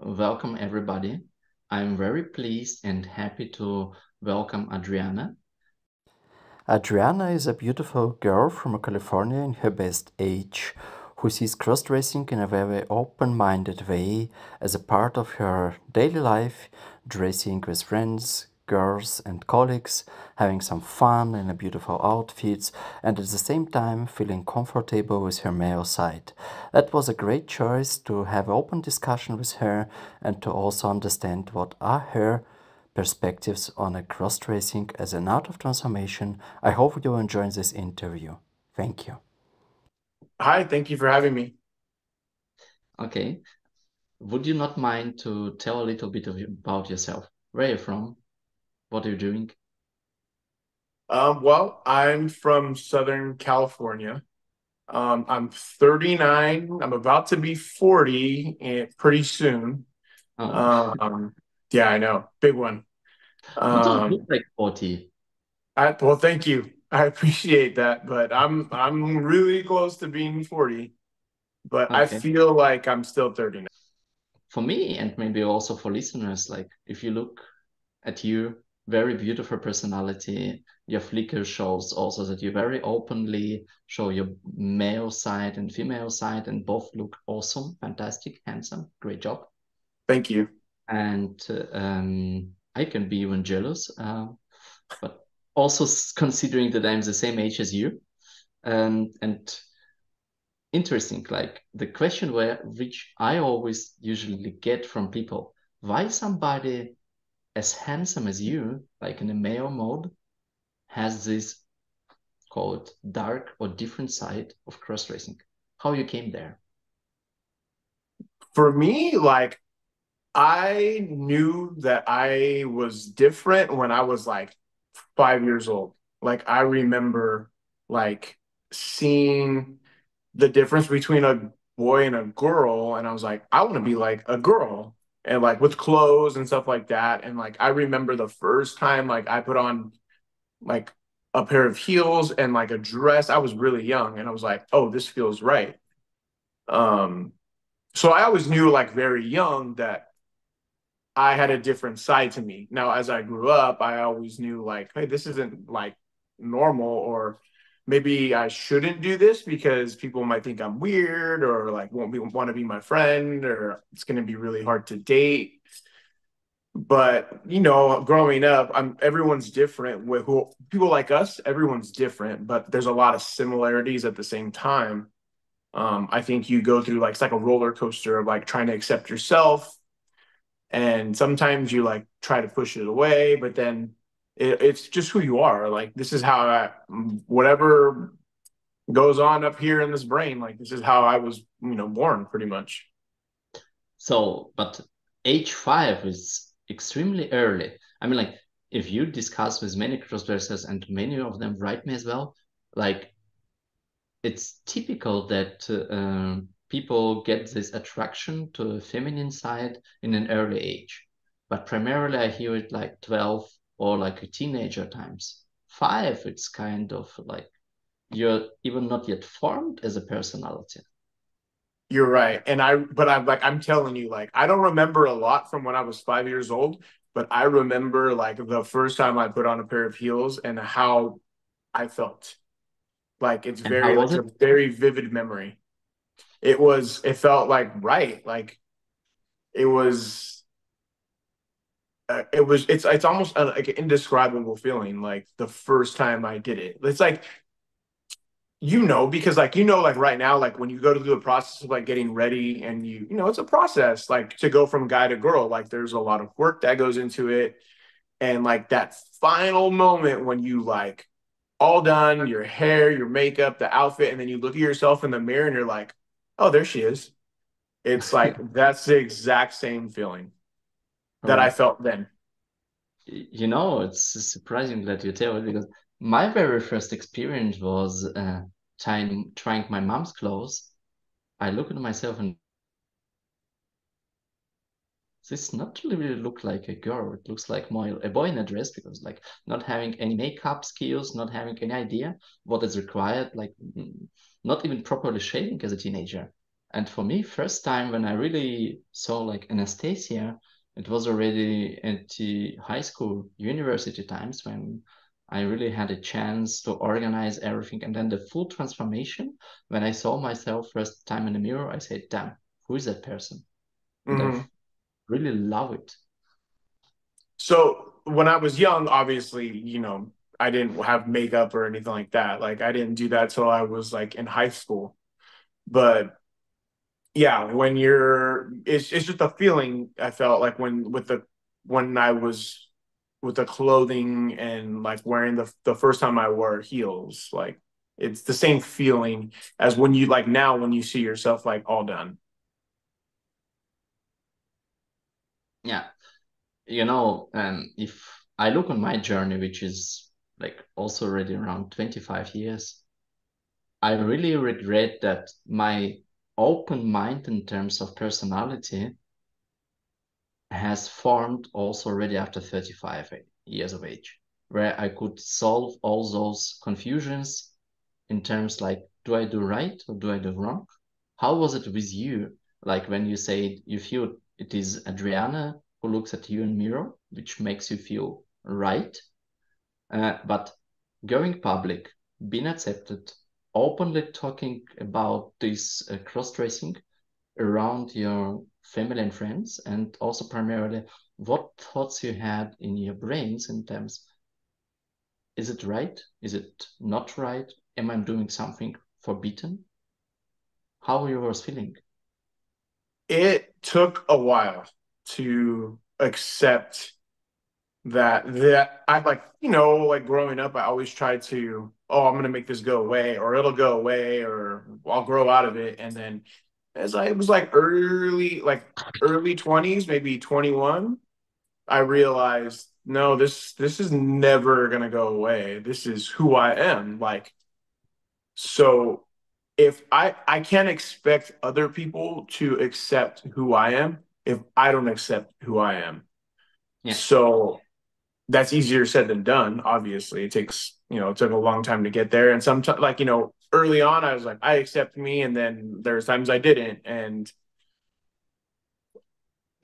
Welcome everybody. I'm very pleased and happy to welcome Adriana. Adriana is a beautiful girl from California in her best age who sees cross-dressing in a very open-minded way as a part of her daily life, dressing with friends, girls and colleagues, having some fun in a beautiful outfits, and at the same time feeling comfortable with her male side. That was a great choice to have open discussion with her and to also understand what are her perspectives on a cross-dressing as an art of transformation. I hope you enjoy this interview. Thank you. Hi, thank you for having me. Okay. Would you not mind to tell a little bit about yourself? Where are you from? What are you doing? Well, I'm from Southern California. I'm 39. I'm about to be 40 pretty soon. Oh, Um, yeah, I know, big one. you don't look Um, like 40. well, thank you. I appreciate that, but I'm really close to being 40, but I Okay. feel like I'm still 39. For me, and maybe also for listeners, like if you look at you, very beautiful personality. Your flicker shows also that you very openly show your male side and female side, and both look awesome, fantastic, handsome, great job. Thank you. And I can be even jealous, but also considering that I'm the same age as you. And interesting, like the question which I always usually get from people, why somebody as handsome as you, like in a male mode, has this called dark or different side of cross-dressing? How you came there? For me, like I knew that I was different when I was like 5 years old. Like I remember like seeing the difference between a boy and a girl, and I was like, I want to be like a girl, and like with clothes and stuff like that. And like I remember the first time like I put on like a pair of heels and like a dress. I was really young, and I was like, oh, this feels right. Um, so I always knew like very young that I had a different side to me. Now, as I grew up, I always knew like, hey, this isn't like normal, or maybe I shouldn't do this because people might think I'm weird or like want to be my friend, or it's going to be really hard to date. But growing up, everyone's different. With who people like us, everyone's different, but there's a lot of similarities at the same time. I think you go through like it's like a roller coaster of like trying to accept yourself, and sometimes you like try to push it away, but then it's just who you are. Like this is how whatever goes on up here in this brain, like this is how I was born pretty much. So, but age 5 is extremely early. I mean, like, if you discuss with many crossdressers and many of them write me as well, like, it's typical that people get this attraction to the feminine side in an early age. But primarily, I hear it like 12 or like a teenager times. 5, it's kind of like you're even not yet formed as a personality. You're right. But I'm telling you, like, I don't remember a lot from when I was 5 years old, but I remember like the first time I put on a pair of heels and how I felt. Like And how was it's it? a very vivid memory. It felt like right. Like it was, it's almost like an indescribable feeling. Like the first time I did it, it's like because like like right now, like when you go through the process of like getting ready, and it's a process like to go from guy to girl. Like there's a lot of work that goes into it, and like that final moment when you like all done, your hair, your makeup, the outfit, and then you look at yourself in the mirror and you're like, oh, there she is. It's like that's the exact same feeling All that I right. felt then. It's surprising that you tell it because my very first experience was trying my mom's clothes. I look at myself and this not really look like a girl. It looks like more a boy in a dress because like not having any makeup skills, not having any idea what is required, like not even properly shaving as a teenager. And for me, first time when I really saw like Anastasia, it was already at the high school, university times when I really had a chance to organize everything. And then the full transformation, when I saw myself first time in the mirror, I said, damn, who is that person? And I Hmm. really love it. So when I was young, obviously, I didn't have makeup or anything like that. Like I didn't do that till I was like in high school. But yeah, it's just a feeling I felt like when I was with the clothing and like wearing the first time I wore heels, like it's the same feeling as when you like now when you see yourself like all done. Yeah. If I look on my journey, which is like also already around 25 years, I really regret that my open mind in terms of personality has formed also already after 35 years of age, where I could solve all those confusions in terms like, do I do right or do I do wrong? How was it with you? Like when you say you feel it is Adriana who looks at you in mirror, which makes you feel right, but going public, being accepted, openly talking about this cross-dressing around your family and friends, and also primarily what thoughts you had in your brains in terms, is it right? Is it not right? Am I doing something forbidden? How you was feeling? It took a while to accept that I like, like growing up, I always tried to, oh, I'm gonna make this go away, or it'll go away, or I'll grow out of it. And then as I it was like early 20s, maybe 21, I realized, no, this is never gonna go away. This is who I am. Like, so if I can't expect other people to accept who I am if I don't accept who I am. Yeah, So that's easier said than done. Obviously, it took a long time to get there. And sometimes, like, early on, I was like, I accept me. And then there's times I didn't. And,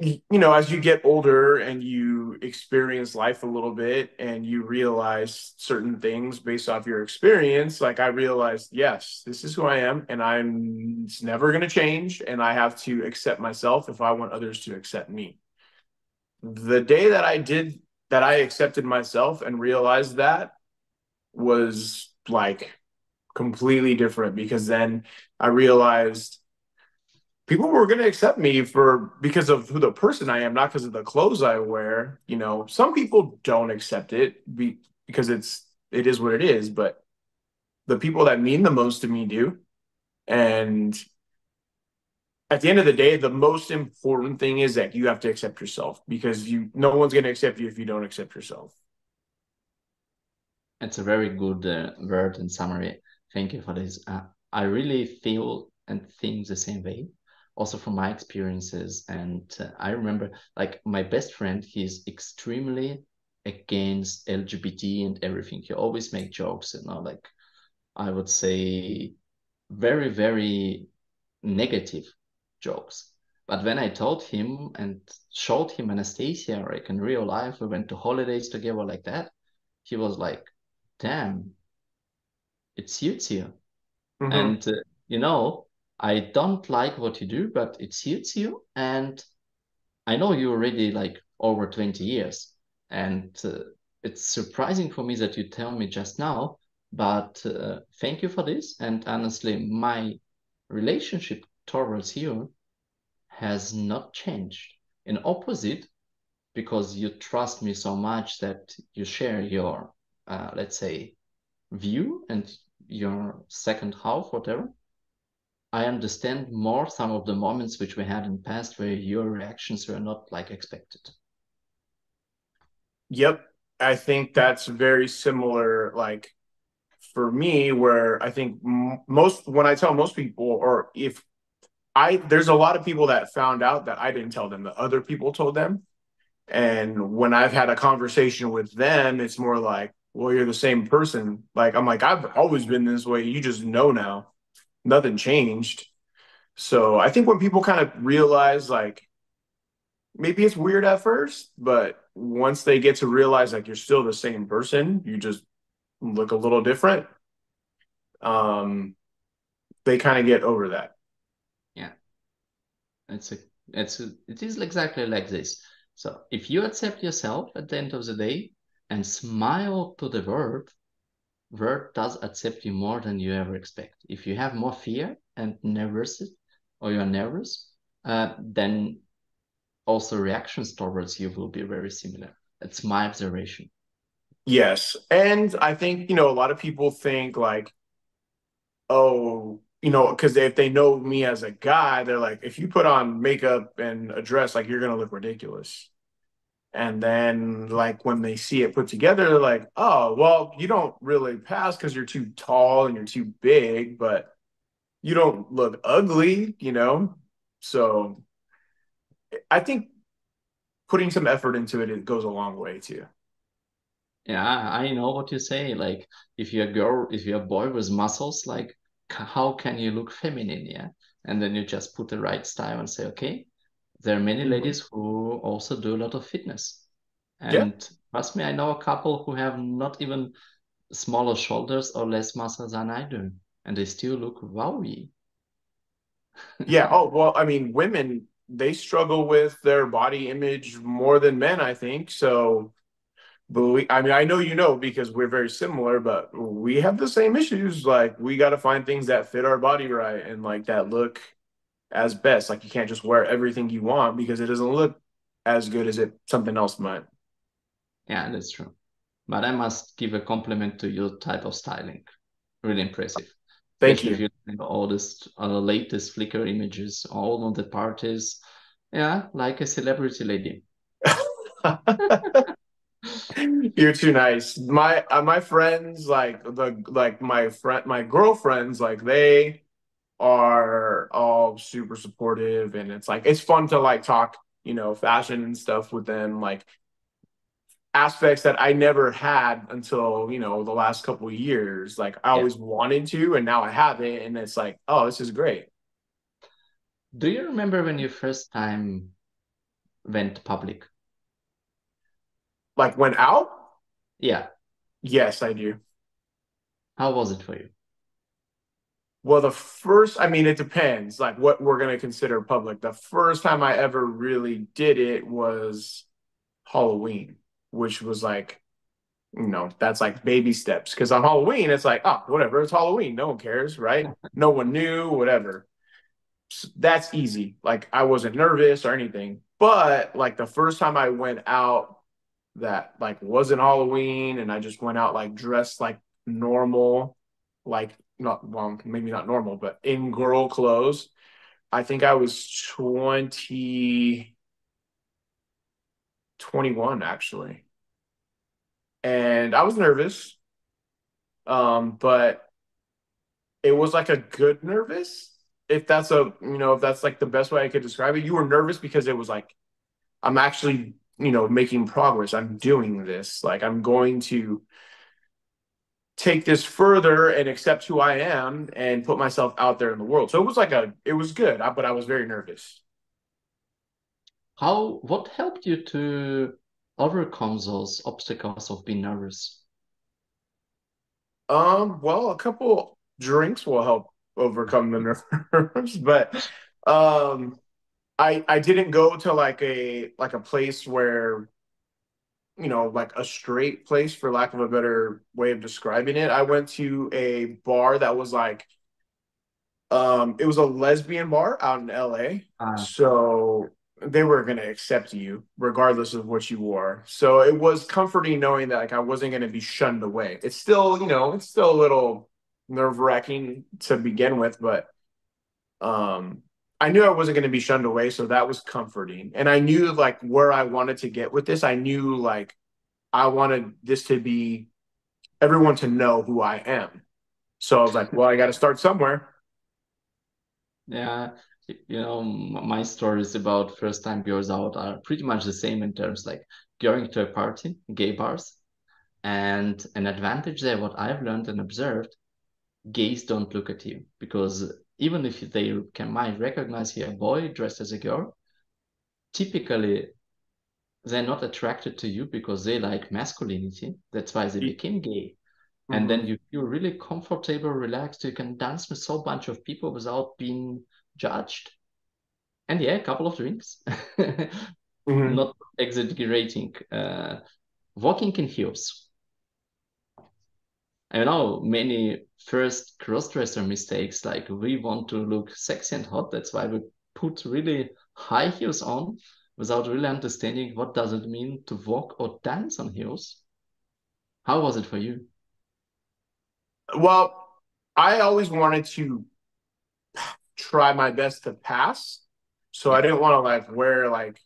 as you get older and you experience life a little bit and you realize certain things based off your experience, like I realized, yes, this is who I am. And it's never going to change. And I have to accept myself if I want others to accept me. The day that I accepted myself and realized that was like completely different because then I realized people were going to accept me because of who the person I am, not because of the clothes I wear. Some people don't accept because it is what it is, but the people that mean the most to me do. And at the end of the day, the most important thing is that you have to accept yourself because no one's going to accept you if you don't accept yourself. it's a very good word and summary. Thank you for this. I really feel and think the same way, also from my experiences. And I remember, like, my best friend, he's extremely against LGBT and everything. He always make jokes, like I would say very, very negative jokes. But when I told him and showed him Anastasia, like in real life, we went to holidays together like that, he was like, damn, it suits you. Hmm. And, I don't like what you do, but it suits you. And I know you already like over 20 years. And it's surprising for me that you tell me just now, but thank you for this. And honestly, my relationship towards you has not changed. In opposite, because you trust me so much that you share your, let's say, view and your second half, whatever. I understand more some of the moments which we had in the past where your reactions were not like expected. Yep. I think that's very similar, like for me, where I think when I tell most people, or if there's a lot of people that found out that I didn't tell them, that other people told them. And when I've had a conversation with them, it's more like, well, you're the same person. Like, I'm like, I've always been this way. You just know now. Nothing changed. So I think when people kind of realize like maybe it's weird at first, but once they get to realize like you're still the same person, you just look a little different, um, they kind of get over that. Yeah, it is exactly like this. So if you accept yourself at the end of the day and smile to the world does accept you more than you ever expect. If you have more fear and nervous, or you're nervous, then also reactions towards you will be very similar. That's my observation. Yes. And I think, a lot of people think like, oh, because if they know me as a guy, they're like, if you put on makeup and a dress, like you're gonna look ridiculous. And then like when they see it put together, they're like, oh, well, you don't really pass because you're too tall and you're too big, but you don't look ugly. So I think putting some effort into it, it goes a long way too. Yeah, I know what you say. Like, if you're a girl, if you're a boy with muscles, like, how can you look feminine? Yeah. And then you just put the right style and say, okay, there are many Mhm. ladies who also do a lot of fitness. Yeah. And trust me, I know a couple who have not even smaller shoulders or less muscle than I do, and they still look wowy. Yeah. Oh, well, I mean, women, they struggle with their body image more than men, I think. So, I mean, I know because we're very similar, but we have the same issues. Like, we got to find things that fit our body right and like that look as best. Like, you can't just wear everything you want because it doesn't look as good as it something else might. Yeah, that's true. But I must give a compliment to your type of styling. Really impressive. Thank Especially if you. you have all this latest Flickr images, all of the parties. Yeah, like a celebrity lady. You're too nice. My friends, my girlfriends, like they are all super supportive, and it's fun to like talk, fashion and stuff with them, like aspects that I never had until, the last couple of years. Like I Yeah. always wanted to, and now I have it, and it's like, oh, this is great. Do you remember when you first time went public? Like went out? Yeah. Yes, I do. How was it for you? Well, I mean, it depends, like what we're going to consider public. The first time I ever really did it was Halloween, which was like, that's like baby steps. Because on Halloween, it's like, oh, whatever, it's Halloween. No one cares, right? No one knew, whatever. That's easy. Like, I wasn't nervous or anything. But like the first time I went out that like wasn't Halloween and I just went out like dressed like normal, like not well, maybe not normal, but in girl clothes. I think I was 21 actually. And I was nervous, but it was like a good nervous. If that's like the best way I could describe it. You were nervous because it was like I'm actually, making progress. I'm doing this. Like I'm going to take this further and accept who I am and put myself out there in the world. So it was good, but I was very nervous. What helped you to overcome those obstacles of being nervous? Well, a couple drinks will help overcome the nerves, but um, I didn't go to like a place where like a straight place for lack of a better way of describing it. I went to a bar that was like it was a lesbian bar out in LA. Uh, So they were gonna accept you regardless of what you wore. So it was comforting knowing that like I wasn't gonna be shunned away. It's still a little nerve-wracking to begin with, but um I knew I wasn't gonna be shunned away, so that was comforting. And I knew like where I wanted to get with this. I knew like I wanted this to be everyone to know who I am. So I was like, well, I got to start somewhere. yeah, my stories about first time girls out are pretty much the same in terms like going to a party, gay bars, and an advantage there, what I've learned and observed, gays don't look at you because even if they might recognize here a boy dressed as a girl, typically they're not attracted to you because they like masculinity. That's why they became gay. And then you feel really comfortable, relaxed. You can dance with so bunch of people without being judged. And yeah, a couple of drinks. Not exaggerating. Walking in heels. I know many first crossdresser mistakes, like we want to look sexy and hot. That's why we put really high heels on without really understanding what does it mean to walk or dance on heels. How was it for you? Well, I always wanted to try my best to pass. So I Yeah. didn't want to like wear like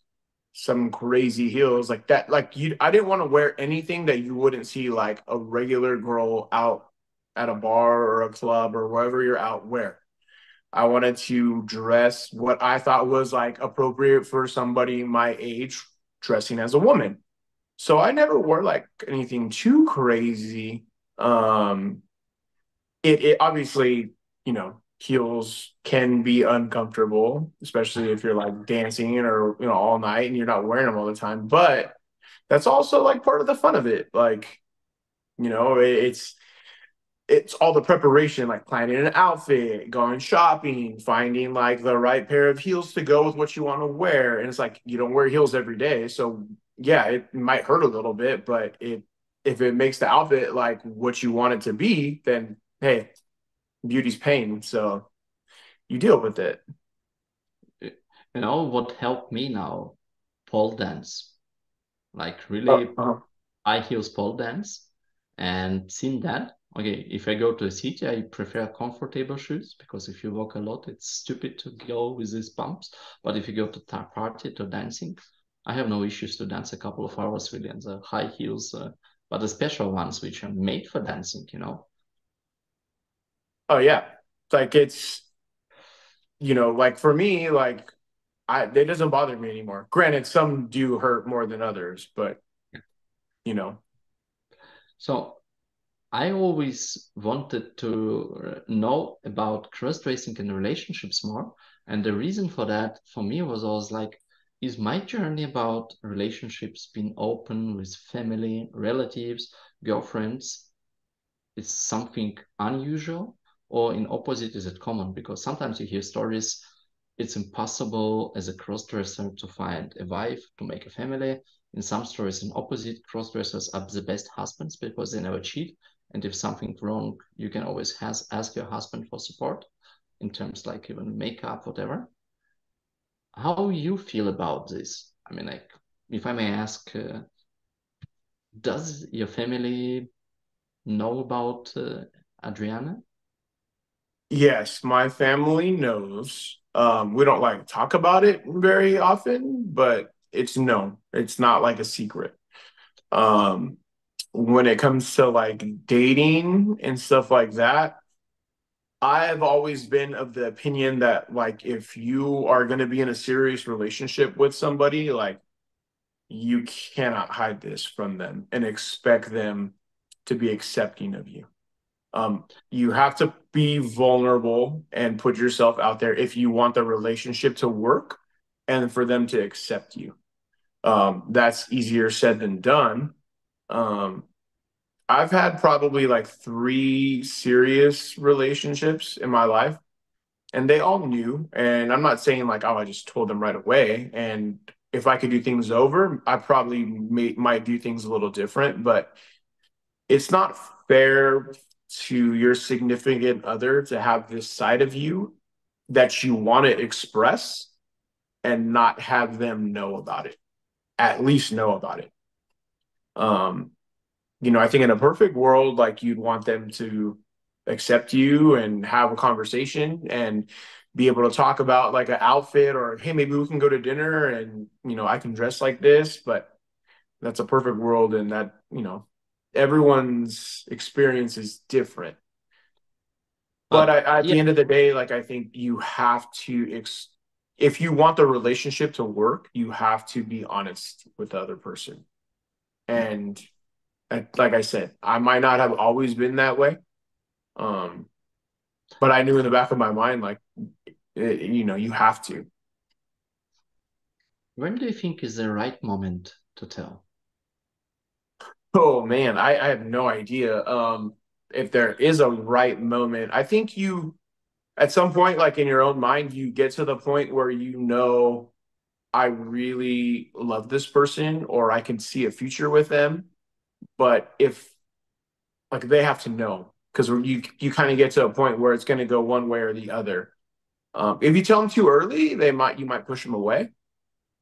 some crazy heels like that. Like I didn't want to wear anything that you wouldn't see like a regular girl out at a bar or a club or wherever you're out wear. I wanted to dress what I thought was like appropriate for somebody my age dressing as a woman. So I never wore like anything too crazy. Um, it obviously, heels can be uncomfortable, especially if you're like dancing or, all night and you're not wearing them all the time. But that's also like part of the fun of it. Like, it's all the preparation, like planning an outfit, going shopping, finding like the right pair of heels to go with what you want to wear. And it's like you don't wear heels every day. So yeah, it might hurt a little bit, but if it makes the outfit like what you want it to be, then hey, beauty's pain. So you deal with it. You know what helped me now? Pole dance. Like Uh, really uh, high heels pole dance. And seeing that, okay, if I go to a city, I prefer comfortable shoes because if you walk a lot, it's stupid to go with these bumps. But if you go to party, to dancing, I have no issues to dance a couple of hours really in the high heels, but the special ones which are made for dancing, you know. oh yeah. Like it's, like for me, like it doesn't bother me anymore. Granted, some do hurt more than others, but you know, So I always wanted to know about cross-dressing in relationships more. And the reason for that for me was always like, is my journey about relationships being open with family, relatives, girlfriends, is something unusual or in opposite is it common? Because sometimes you hear stories, it's impossible as a cross-dresser to find a wife, to make a family. In some stories, in opposite, cross-dressers are the best husbands because they never cheat. And if something's wrong, you can always ask your husband for support in terms like even makeup, whatever. How you feel about this? I mean, like, if I may ask, does your family know about Adriana? yes, my family knows. We don't like talk about it very often, but it's known. It's not like a secret. Um, when it comes to like dating and stuff like that, I've always been of the opinion that like if you are going to be in a serious relationship with somebody, like you cannot hide this from them and expect them to be accepting of you. You have to be vulnerable and put yourself out there if you want the relationship to work and for them to accept you. That's easier said than done. Um, I've had probably like three serious relationships in my life, and they all knew. And I'm not saying like, oh, I just told them right away. And if I could do things over, I probably might do things a little different, but it's not fair to your significant other to have this side of you that you want to express and not have them know about it, at least know about it. Um, I think in a perfect world, like you'd want them to accept you and have a conversation and be able to talk about like an outfit or, hey, maybe we can go to dinner and, I can dress like this, but that's a perfect world and that, everyone's experience is different. But But at yeah, the end of the day, like I think you have to, if you want the relationship to work, you have to be honest with the other person. And like I said, I might not have always been that way. Um, But I knew in the back of my mind, like, you have to. When do you think is the right moment to tell? Oh man, I have no idea. If there is a right moment. I think at some point, like in your own mind, you get to the point where I really love this person or I can see a future with them. But if like they have to know because you kind of get to a point where it's going to go one way or the other. If you tell them too early, you might push them away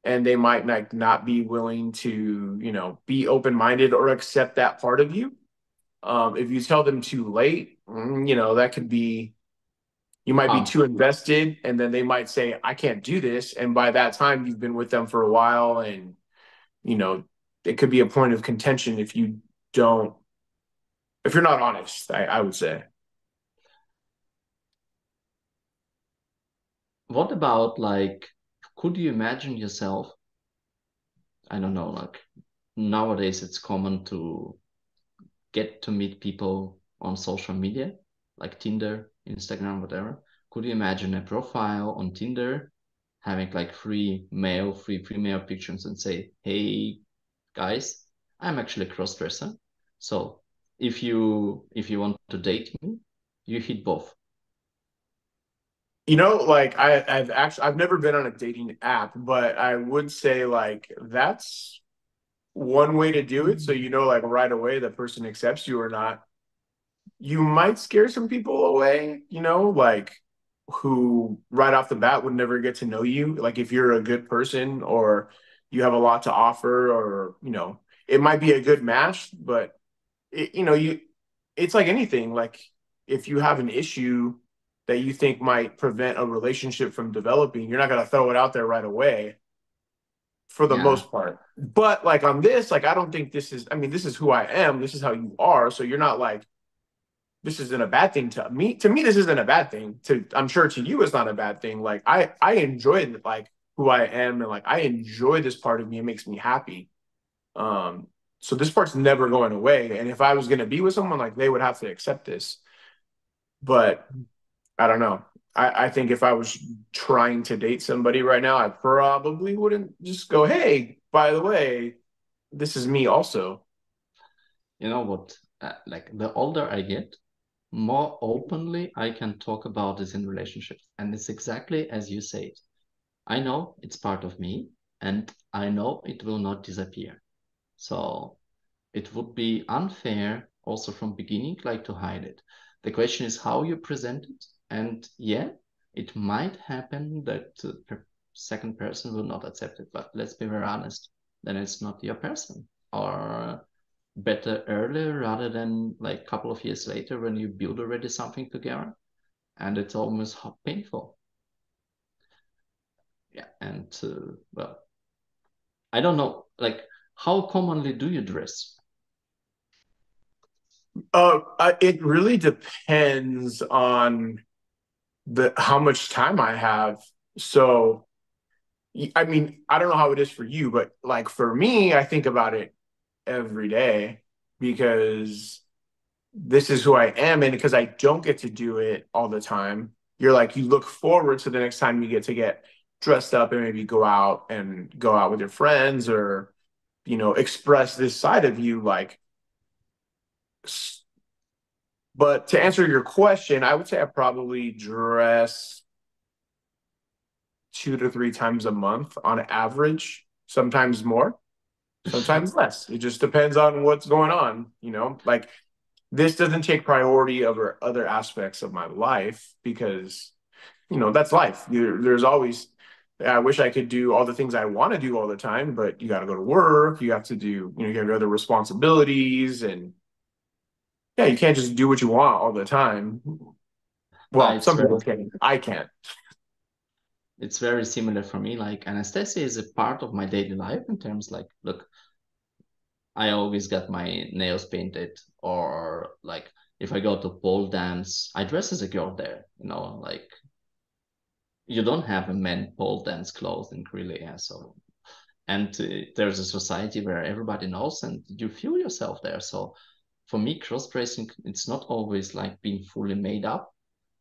and they might not be willing to, be open-minded or accept that part of you. If you tell them too late, that could be you might be Ah, too invested, and then they might say, I can't do this. And by that time, you've been with them for a while, and you know, it could be a point of contention don't, if you're not honest, I would say. what about like, could you imagine yourself? I don't know, like nowadays it's common to get to meet people on social media, like Tinder, Instagram, whatever. Could you imagine a profile on Tinder having like three male, three female pictures and say, hey guys, I'm actually a cross-dresser. So if you want to date me, you hit both. Like I've never been on a dating app, but I would say like that's one way to do it. So like right away the person accepts you or not. You might scare some people away, like who right off the bat would never get to know you. Like if you're a good person or you have a lot to offer, or, it might be a good match, but it's like anything. Like if you have an issue that you think might prevent a relationship from developing, you're not going to throw it out there right away for the Yeah, most part. But like on this, like I don't think I mean, this is who I am. This is how you are. So you're not like, this isn't a bad thing to me. To me, this isn't a bad thing. I'm sure to you, it's not a bad thing. Like I enjoy like who I am, and like I enjoy this part of me. It makes me happy. Um, so this part's never going away. And if I was gonna be with someone, like they would have to accept this. But I don't know. I think if I was trying to date somebody right now, I probably wouldn't just go, "Hey, by the way, this is me also." you know what? Like the older I get, more openly I can talk about this in relationships. And it's exactly as you say it. I know it's part of me, and I know it will not disappear. So it would be unfair also from beginning, like to hide it. The question is how you present it. And yeah, it might happen that the second person will not accept it, but let's be very honest, then it's not your person. Or better earlier rather than like a couple of years later when you build already something together and it's almost painful. Yeah, and well, I don't know, like how commonly do you dress? It really depends on the how much time I have. So, I mean, I don't know how it is for you, but like for me, I think about it every day because this is who I am, and because I don't get to do it all the time, you look forward to the next time you get dressed up and maybe go out with your friends or express this side of you but to answer your question, I would say I probably dress 2 to 3 times a month on average, sometimes more, sometimes less. It just depends on what's going on, like this doesn't take priority over other aspects of my life because, that's life. There's always, I wish I could do all the things I want to do all the time, but you got to go to work. You have to do, you have other responsibilities and yeah, you can't just do what you want all the time. Well, It's some very people can. I can't. it's very similar for me. Like anesthesia is a part of my daily life in terms like, look, I always got my nails painted, or like if I go to pole dance, I dress as a girl there, like you don't have a men pole dance clothing really, yeah. So and there's a society where everybody knows and you feel yourself there. So for me, cross dressing, it's not always like being fully made up.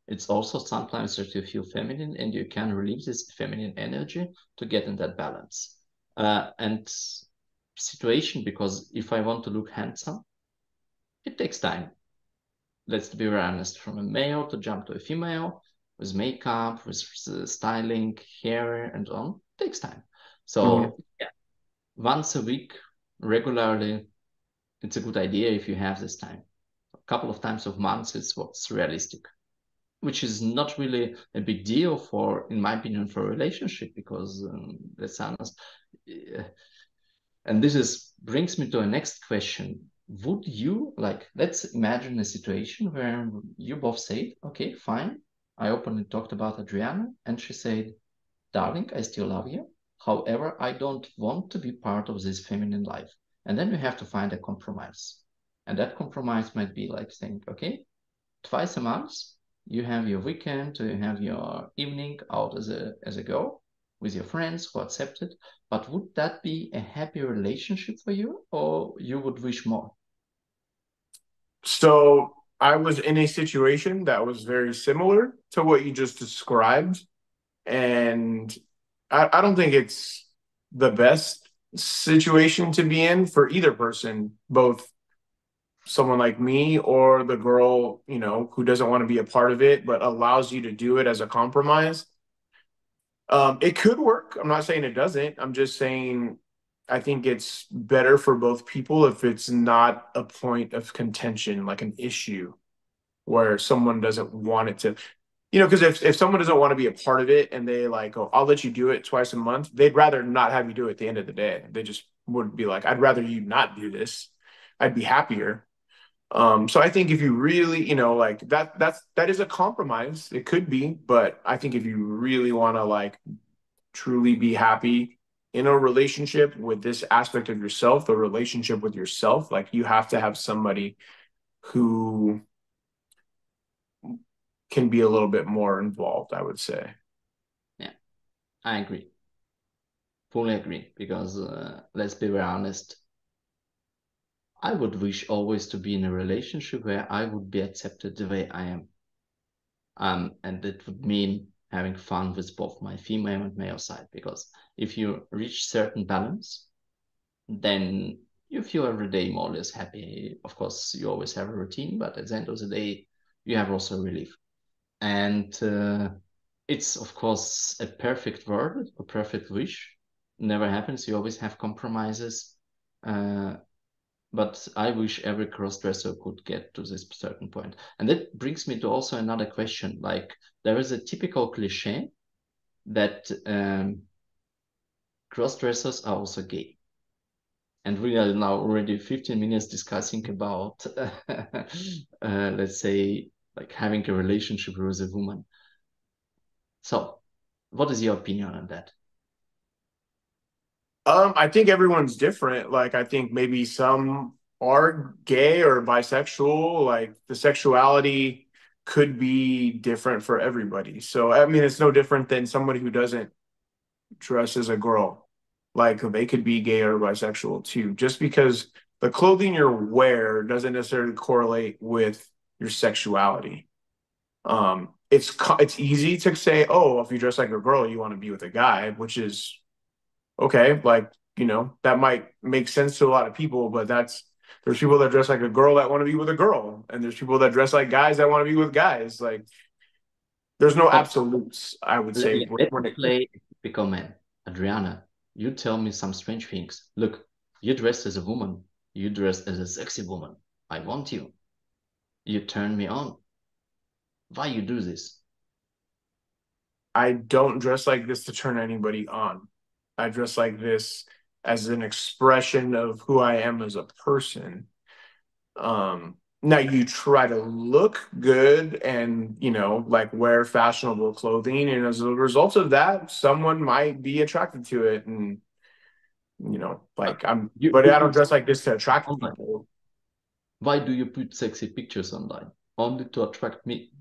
It's also sometimes that you feel feminine and you can release this feminine energy to get in that balance. And situation, because if I want to look handsome, it takes time. Let's be very honest, from a male to jump to a female with makeup, with styling, hair, and on, takes time. So yeah, once a week, regularly, it's a good idea if you have this time. A couple of times of months is what's realistic, which is not really a big deal for, in my opinion, for a relationship, because let's be honest. And this is brings me to a next question. Would you like, let's imagine a situation where you both said, okay, fine. I openly talked about Adriana, and she said, darling, I still love you. However, I don't want to be part of this feminine life. And then you have to find a compromise. And that compromise might be like saying, okay, twice a month, you have your weekend, you have your evening out as a girl with your friends who accept it. But would that be a happy relationship for you, or you would wish more? So I was in a situation that was very similar to what you just described. And I don't think it's the best situation to be in for either person, both someone like me or the girl, you know, who doesn't want to be a part of it, but allows you to do it as a compromise. It could work. I'm not saying it doesn't. I'm just saying I think it's better for both people if it's not a point of contention, like an issue where someone doesn't want it to, you know, because if someone doesn't want to be a part of it and they like, oh, I'll let you do it twice a month, they'd rather not have you do it at the end of the day. They just would be like, I'd rather you not do this. I'd be happier. So I think if you really, you know, like that is a compromise. It could be, but I think if you really want to like truly be happy in a relationship with this aspect of yourself, the relationship with yourself, like you have to have somebody who can be a little bit more involved, I would say. Yeah, I agree. Fully agree. Because let's be very honest, I would wish always to be in a relationship where I would be accepted the way I am. And it would mean having fun with both my female and male side. Because if you reach certain balance, then you feel every day more or less happy. Of course, you always have a routine, but at the end of the day, you have also relief. And it's, of course, a perfect word, a perfect wish. Never happens. You always have compromises. But I wish every crossdresser could get to this certain point. And that brings me to also another question. Like, there is a typical cliché that crossdressers are also gay. And we are now already 15 minutes discussing about, let's say, like having a relationship with a woman. So, what is your opinion on that? I think everyone's different. Like, I think maybe some are gay or bisexual. Like, the sexuality could be different for everybody. So, I mean, it's no different than somebody who doesn't dress as a girl. Like, they could be gay or bisexual too. Just because the clothing you wear doesn't necessarily correlate with your sexuality. It's easy to say, oh, if you dress like a girl, you want to be with a guy, which is okay, like, you know, that might make sense to a lot of people, but there's people that dress like a girl that want to be with a girl, and there's people that dress like guys that want to be with guys. Like, there's no But absolutes, I would say, let when me it, play a typical man. Adriana, you tell me some strange things. Look, you dress as a woman. You dress as a sexy woman. I want you. You turn me on. Why you do this? I don't dress like this to turn anybody on. I dress like this as an expression of who I am as a person. Now you try to look good and, you know, like wear fashionable clothing, and as a result of that, someone might be attracted to it. And, you know, But like but you I don't put dress like this to attract online. people. Why do you put sexy pictures online? Only to attract me.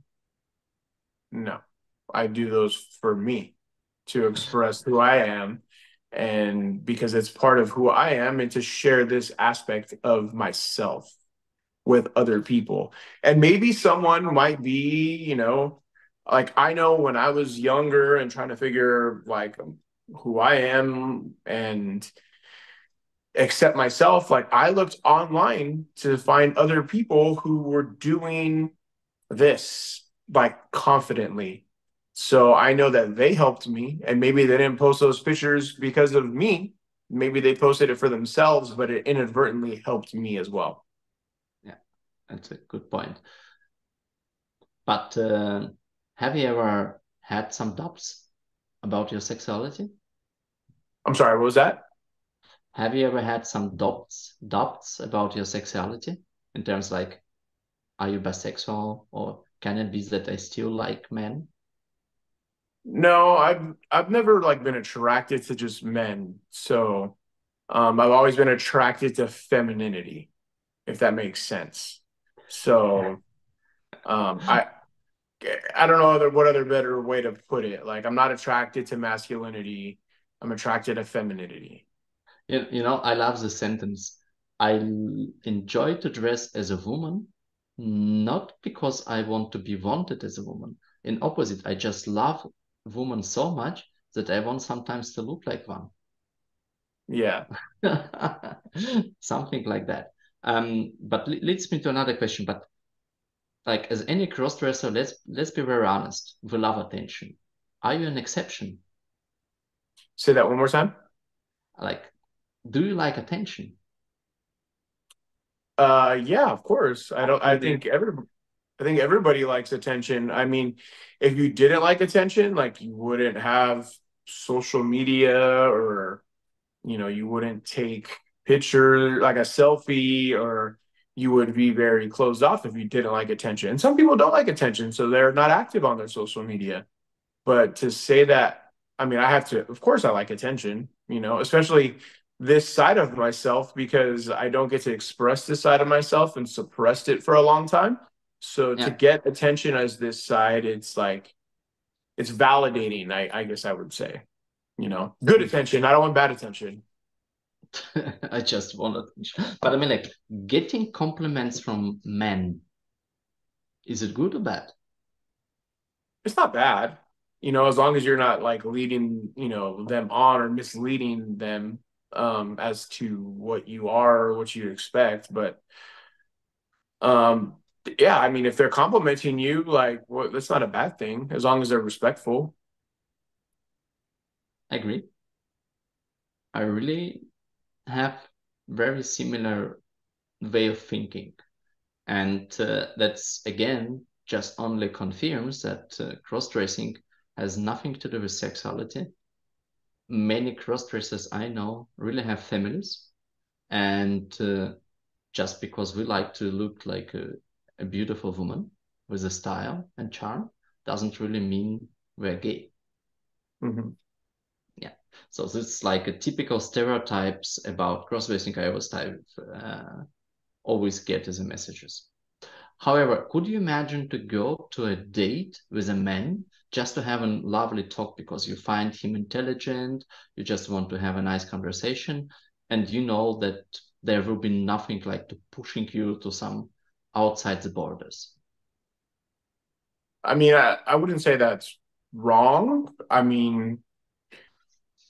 No, I do those for me to express who I am, and because it's part of who I am, and to share this aspect of myself with other people. And maybe someone might be, you know, like I know when I was younger and trying to figure like who I am and accept myself, like I looked online to find other people who were doing this like confidently. So I know that they helped me, and maybe they didn't post those pictures because of me. Maybe they posted it for themselves, but it inadvertently helped me as well. Yeah, that's a good point. But have you ever had some doubts about your sexuality? I'm sorry, what was that? Have you ever had some doubts about your sexuality in terms like, are you bisexual or can it be that I still like men? No, I've never like been attracted to just men. So I've always been attracted to femininity, if that makes sense. So um, I I don't know what other better way to put it. Like I'm not attracted to masculinity. I'm attracted to femininity. I love the sentence. Enjoy to dress as a woman, not because I want to be wanted as a woman. In opposite, I just love women so much that I want sometimes to look like one. Yeah. Something like that. But leads me to another question. But like as any crossdresser, let's be very honest. We love attention. Are you an exception? Say that one more time. Like, do you like attention? Yeah, of course. You do. I think everybody likes attention. I mean, if you didn't like attention, like you wouldn't have social media or you wouldn't take picture like a selfie or you would be very closed off if you didn't like attention. And some people don't like attention, so they're not active on their social media. But to say that, I mean, I have to, of course, I like attention, especially this side of myself because I don't get to express this side of myself and suppressed it for a long time. So to Yeah. get attention as this side, it's like, it's validating, I guess I would say, good attention. I don't want bad attention. I just want attention. But I mean, like, getting compliments from men, is it good or bad? It's not bad, as long as you're not like leading, them on or misleading them as to what you are or what you expect. But Um, yeah, I mean, if they're complimenting you, like, well, that's not a bad thing as long as they're respectful. I agree. I really have very similar way of thinking. And that's again just only confirms that cross-dressing has nothing to do with sexuality. Many cross-dressers I know really have families, and just because we like to look like a beautiful woman with a style and charm doesn't really mean we're gay. Mhm. Yeah. So this is like a typical stereotypes about cross-dressing I always get as a messages. However, could you imagine to go to a date with a man just to have a lovely talk because you find him intelligent, you just want to have a nice conversation, and you know that there will be nothing like to pushing you to some outside the borders? I mean, I wouldn't say that's wrong. I mean,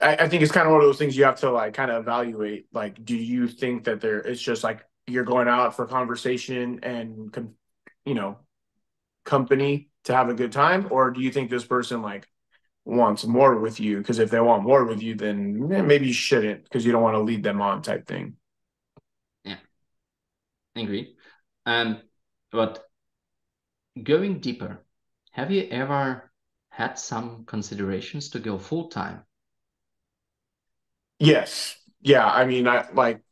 I think it's kind of one of those things you have to like kind of evaluate. Like, do you think that it's just like you're going out for conversation and, you know, company to have a good time? Or do you think this person like wants more with you? Because if they want more with you, then maybe you shouldn't because you don't want to lead them on type thing. Yeah, I agree. Um, but going deeper, have you ever had some considerations to go full time? Yes. Yeah. I mean, I like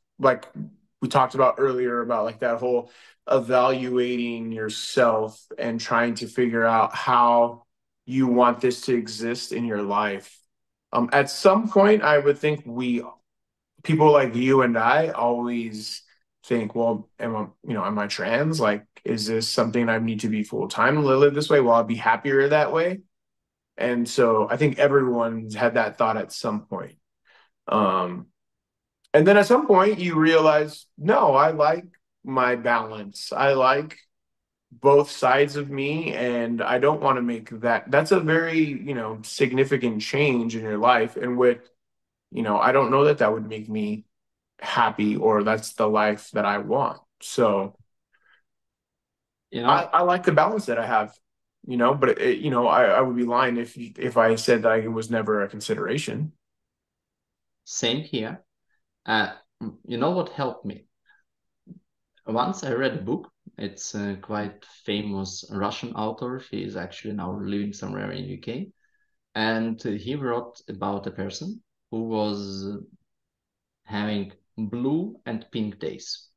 we talked about earlier about like that whole evaluating yourself and trying to figure out how you want this to exist in your life. At some point, I would think people like you and I always think, well, am I trans? Like, is this something I need to be full time live this way? Will I be happier that way? And so I think everyone's had that thought at some point. Um, and then at some point you realize, no, I like my balance. I like both sides of me, and I don't want to make that's a very, significant change in your life. And I don't know that that would make me happy or that's the life that I want. So You know, I like the balance that I have, but I would be lying if I said that it was never a consideration. same here. Uh, you know what helped me? Once I read a book. It's a quite famous Russian author. He is actually now living somewhere in UK, and he wrote about a person who was having blue and pink days.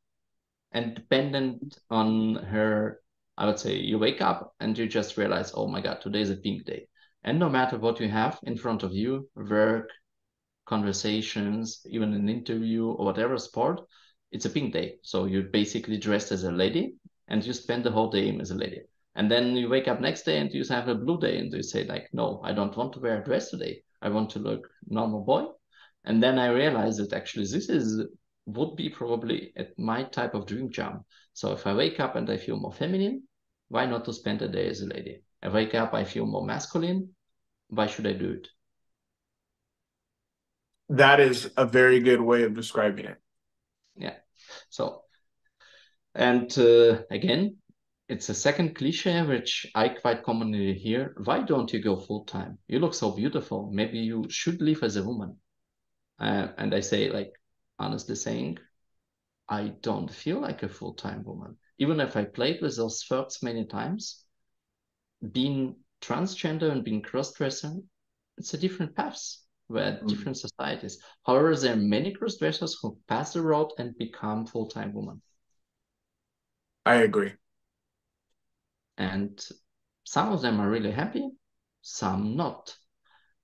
And dependent on her, I would say you wake up and you just realize, oh my God, today is a pink day. And no matter what you have in front of you, work, conversations, even an interview or whatever sport, it's a pink day. So you're basically dressed as a lady and you spend the whole day as a lady. And then you wake up next day and you have a blue day and you say like, no, I don't want to wear a dress today. I want to look normal boy. And then I realized that actually would be probably at my type of dream job. So if I wake up and I feel more feminine, why not to spend a day as a lady? I wake up, I feel more masculine. Why should I do it? That is a very good way of describing it. Yeah. So, and again, it's a second cliche which I quite commonly hear. Why don't you go full time? You look so beautiful. Maybe you should live as a woman. And I say, like, honestly saying, I don't feel like a full time woman. Even if I played with those thoughts many times, being transgender and being crossdresser, it's a different paths. We're different societies. However, there are many crossdressers who pass the road and become full-time women. I agree. And some of them are really happy, some not.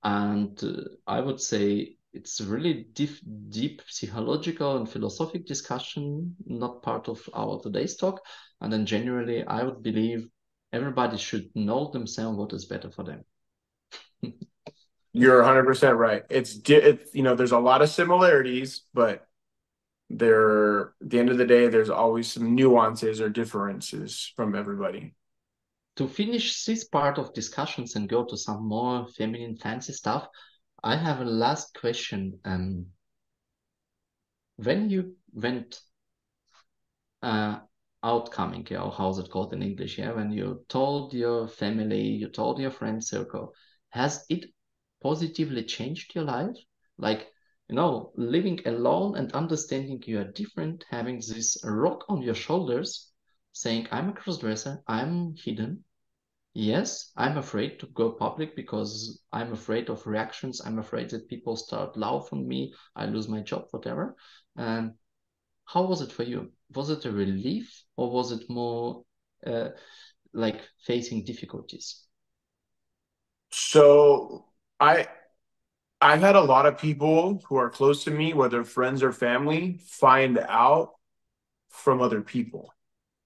And I would say it's a really deep psychological and philosophical discussion, not part of our today's talk. And then generally, I would believe everybody should know themselves what is better for them. You're 100% right. There's a lot of similarities, but at the end of the day, there's always some nuances or differences from everybody. To finish this part of discussions and go to some more feminine fancy stuff, I have a last question. When you went outcoming, or how's it called in English? Yeah, when you told your family, you told your friend circle, has it positively changed your life? Like, living alone and understanding you are different, having this rock on your shoulders, saying, I'm a crossdresser, I'm hidden. Yes, I'm afraid to go public because I'm afraid of reactions. I'm afraid that people start laughing me, I lose my job, whatever. And how was it for you? Was it a relief or was it more like facing difficulties? So I I've had a lot of people who are close to me, whether friends or family, find out from other people.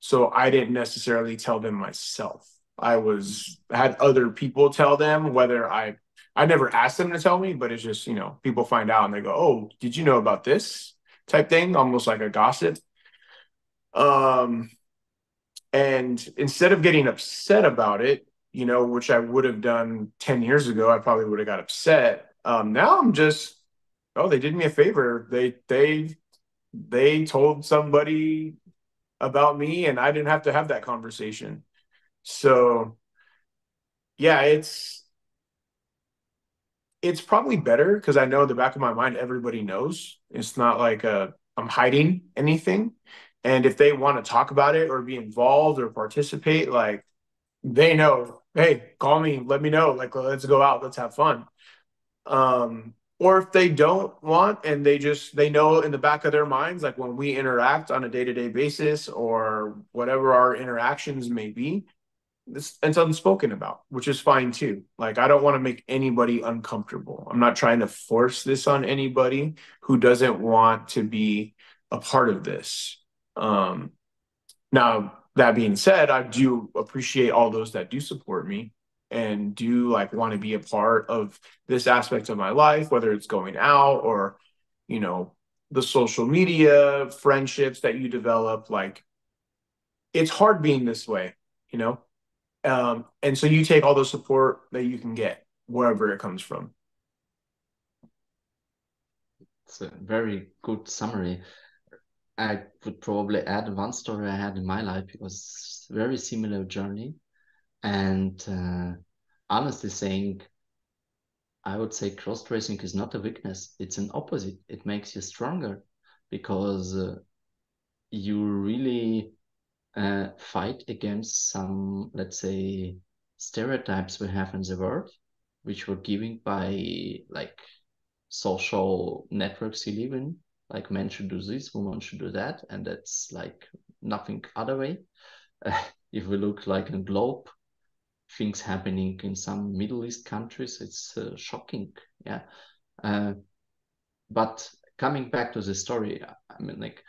So I didn't necessarily tell them myself. Had other people tell them, whether I never asked them to tell me, but it's just, people find out and they go, "Oh, did you know about this?" type thing, almost like a gossip. Um, and instead of getting upset about it, which I would have done 10 years ago, I probably would have got upset. Now I'm just, oh, they did me a favor. They told somebody about me and I didn't have to have that conversation. So yeah, it's probably better because I know in the back of my mind everybody knows. It's not like I'm hiding anything. And if they want to talk about it or be involved or participate, like they know, hey, call me, let me know, like let's go out, let's have fun. Or if they don't want and they know in the back of their minds, like when we interact on a day-to-day basis or whatever our interactions may be, it's unspoken about, which is fine too. Like I don't want to make anybody uncomfortable. I'm not trying to force this on anybody who doesn't want to be a part of this. Now that being said, I do appreciate all those that do support me and do like want to be a part of this aspect of my life, whether it's going out or, you know, the social media friendships that you develop. Like it's hard being this way. you know? And so you take all the support that you can get wherever it comes from. It's a very good summary. I would probably add one story I had in my life because it's a very similar journey. And honestly saying, I would say cross-dressing is not a weakness. It's an opposite. It makes you stronger because you really fight against some, let's say, stereotypes we have in the world, which were given by like social networks you live in. Like men should do this, women should do that, and that's like nothing other way. If we look like a globe, things happening in some Middle East countries, it's shocking. Yeah. But coming back to the story, I mean, like,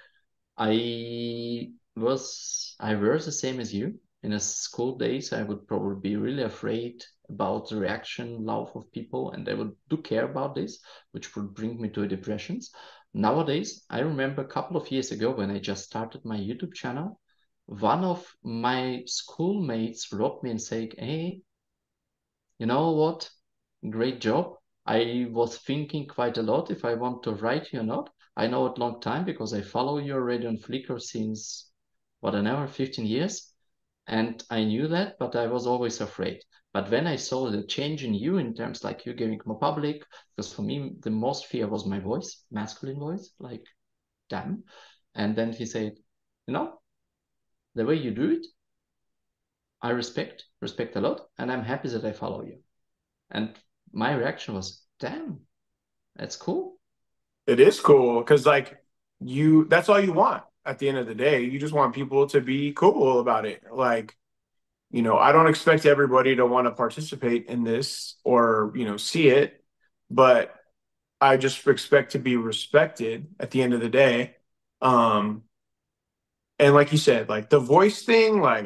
I was the same as you. In a school days, I would probably be really afraid about the reaction, love of people, and I would do care about this, which would bring me to depressions. Nowadays, I remember a couple of years ago when I just started my YouTube channel, one of my schoolmates wrote me and said, "Hey, you know what? Great job. I was thinking quite a lot if I want to write you or not. I know it long time because I follow you already on Flickr since whatever, 15 years. And I knew that, but I was always afraid. But when I saw the change in you in terms like you getting more public, because for me, the most fear was my voice, masculine voice, like, damn. And then he said, you know, the way you do it, I respect a lot, and I'm happy that I follow you. And my reaction was, damn, that's cool. It is cool because like that's all you want at the end of the day. You just want people to be cool about it. Like, I don't expect everybody to want to participate in this or, see it, but I just expect to be respected at the end of the day. Um, and like you said, like the voice thing, like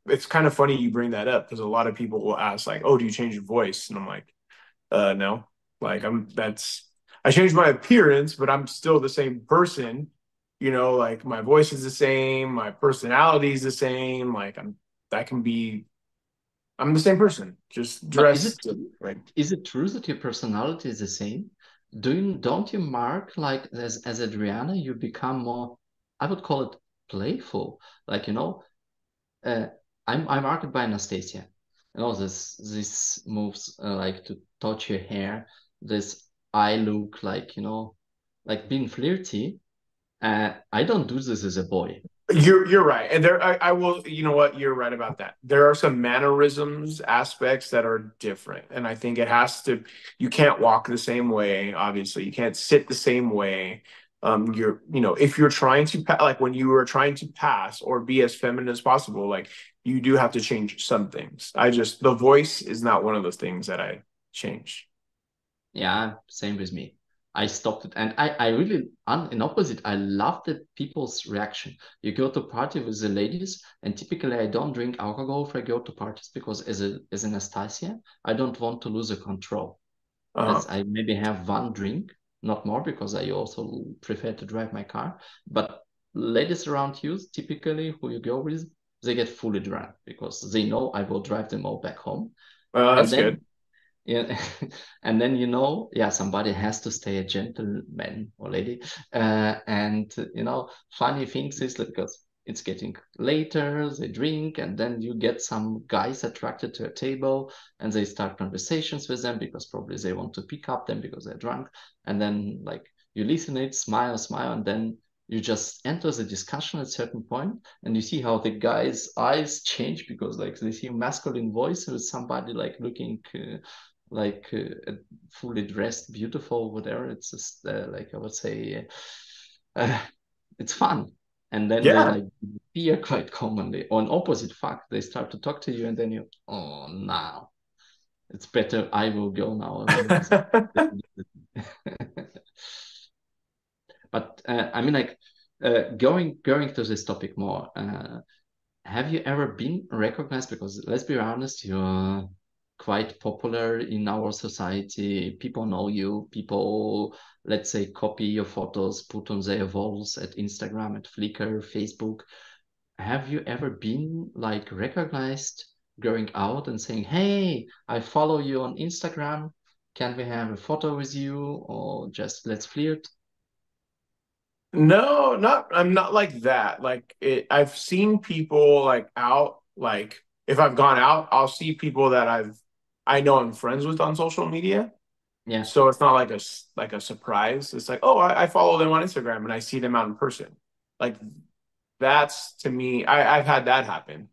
it's kind of funny you bring that up because a lot of people will ask like, "Oh, do you change your voice?" And I'm like, no. Like I changed my appearance, but I'm still the same person. Like my voice is the same, my personality is the same. I'm the same person, just But is it dressed right. is it true that your personality is the same? Don't you mark like as Adriana, you become more, I would call it playful. Like, uh, I'm marked by Anastasia. This moves like to touch your hair, this eye look, like, like being flirty. I don't do this as a boy. You're right. And I will, you know what, you're right about that. There are some mannerisms aspects that are different. And I think you can't walk the same way, obviously. You can't sit the same way. If you're trying to like when you are trying to pass or be as feminine as possible, like you do have to change some things. The voice is not one of those things that I change. Yeah, same with me. I stopped it, and I really, in opposite, I love the people's reaction. You go to party with the ladies, and typically I don't drink alcohol if I go to parties because as Anastasia, I don't want to lose the control. Uh, As I maybe have one drink, not more, because I also prefer to drive my car. But ladies around you, typically who you go with, they get fully drunk because they know I will drive them all back home. And that's good. then yeah, and then yeah, somebody has to stay a gentleman or lady. And funny things is that because it's getting later, they drink, and then you get some guys attracted to a table, and they start conversations with them because probably they want to pick up them because they're drunk. And then like you listen it, smile, smile, and then you just enter the discussion at a certain point, and you see how the guy's eyes change because like they see a masculine voice with somebody like looking. Like fully dressed, beautiful, whatever. It's just like I would say, uh, it's fun. And then they Yeah. like fear quite commonly. On opposite fact, they start to talk to you, and then you, oh, now it's better. I will go now. But I mean, like going to this topic more. Have you ever been recognized? Because let's be honest, you're quite popular in our society. People know you. People, let's say, copy your photos, put on their walls at Instagram, at Flickr, Facebook. have you ever been like recognized going out and saying, "Hey, I follow you on Instagram. Can we have a photo with you or just let's flirt?" No, I'm not like that. I've seen people like out, like if I've gone out, I'll see people that I know I'm friends with on social media. Yeah. So it's not like like a surprise. It's like, oh, I follow them on Instagram and I see them out in person. Like that's to me, I've had that happen.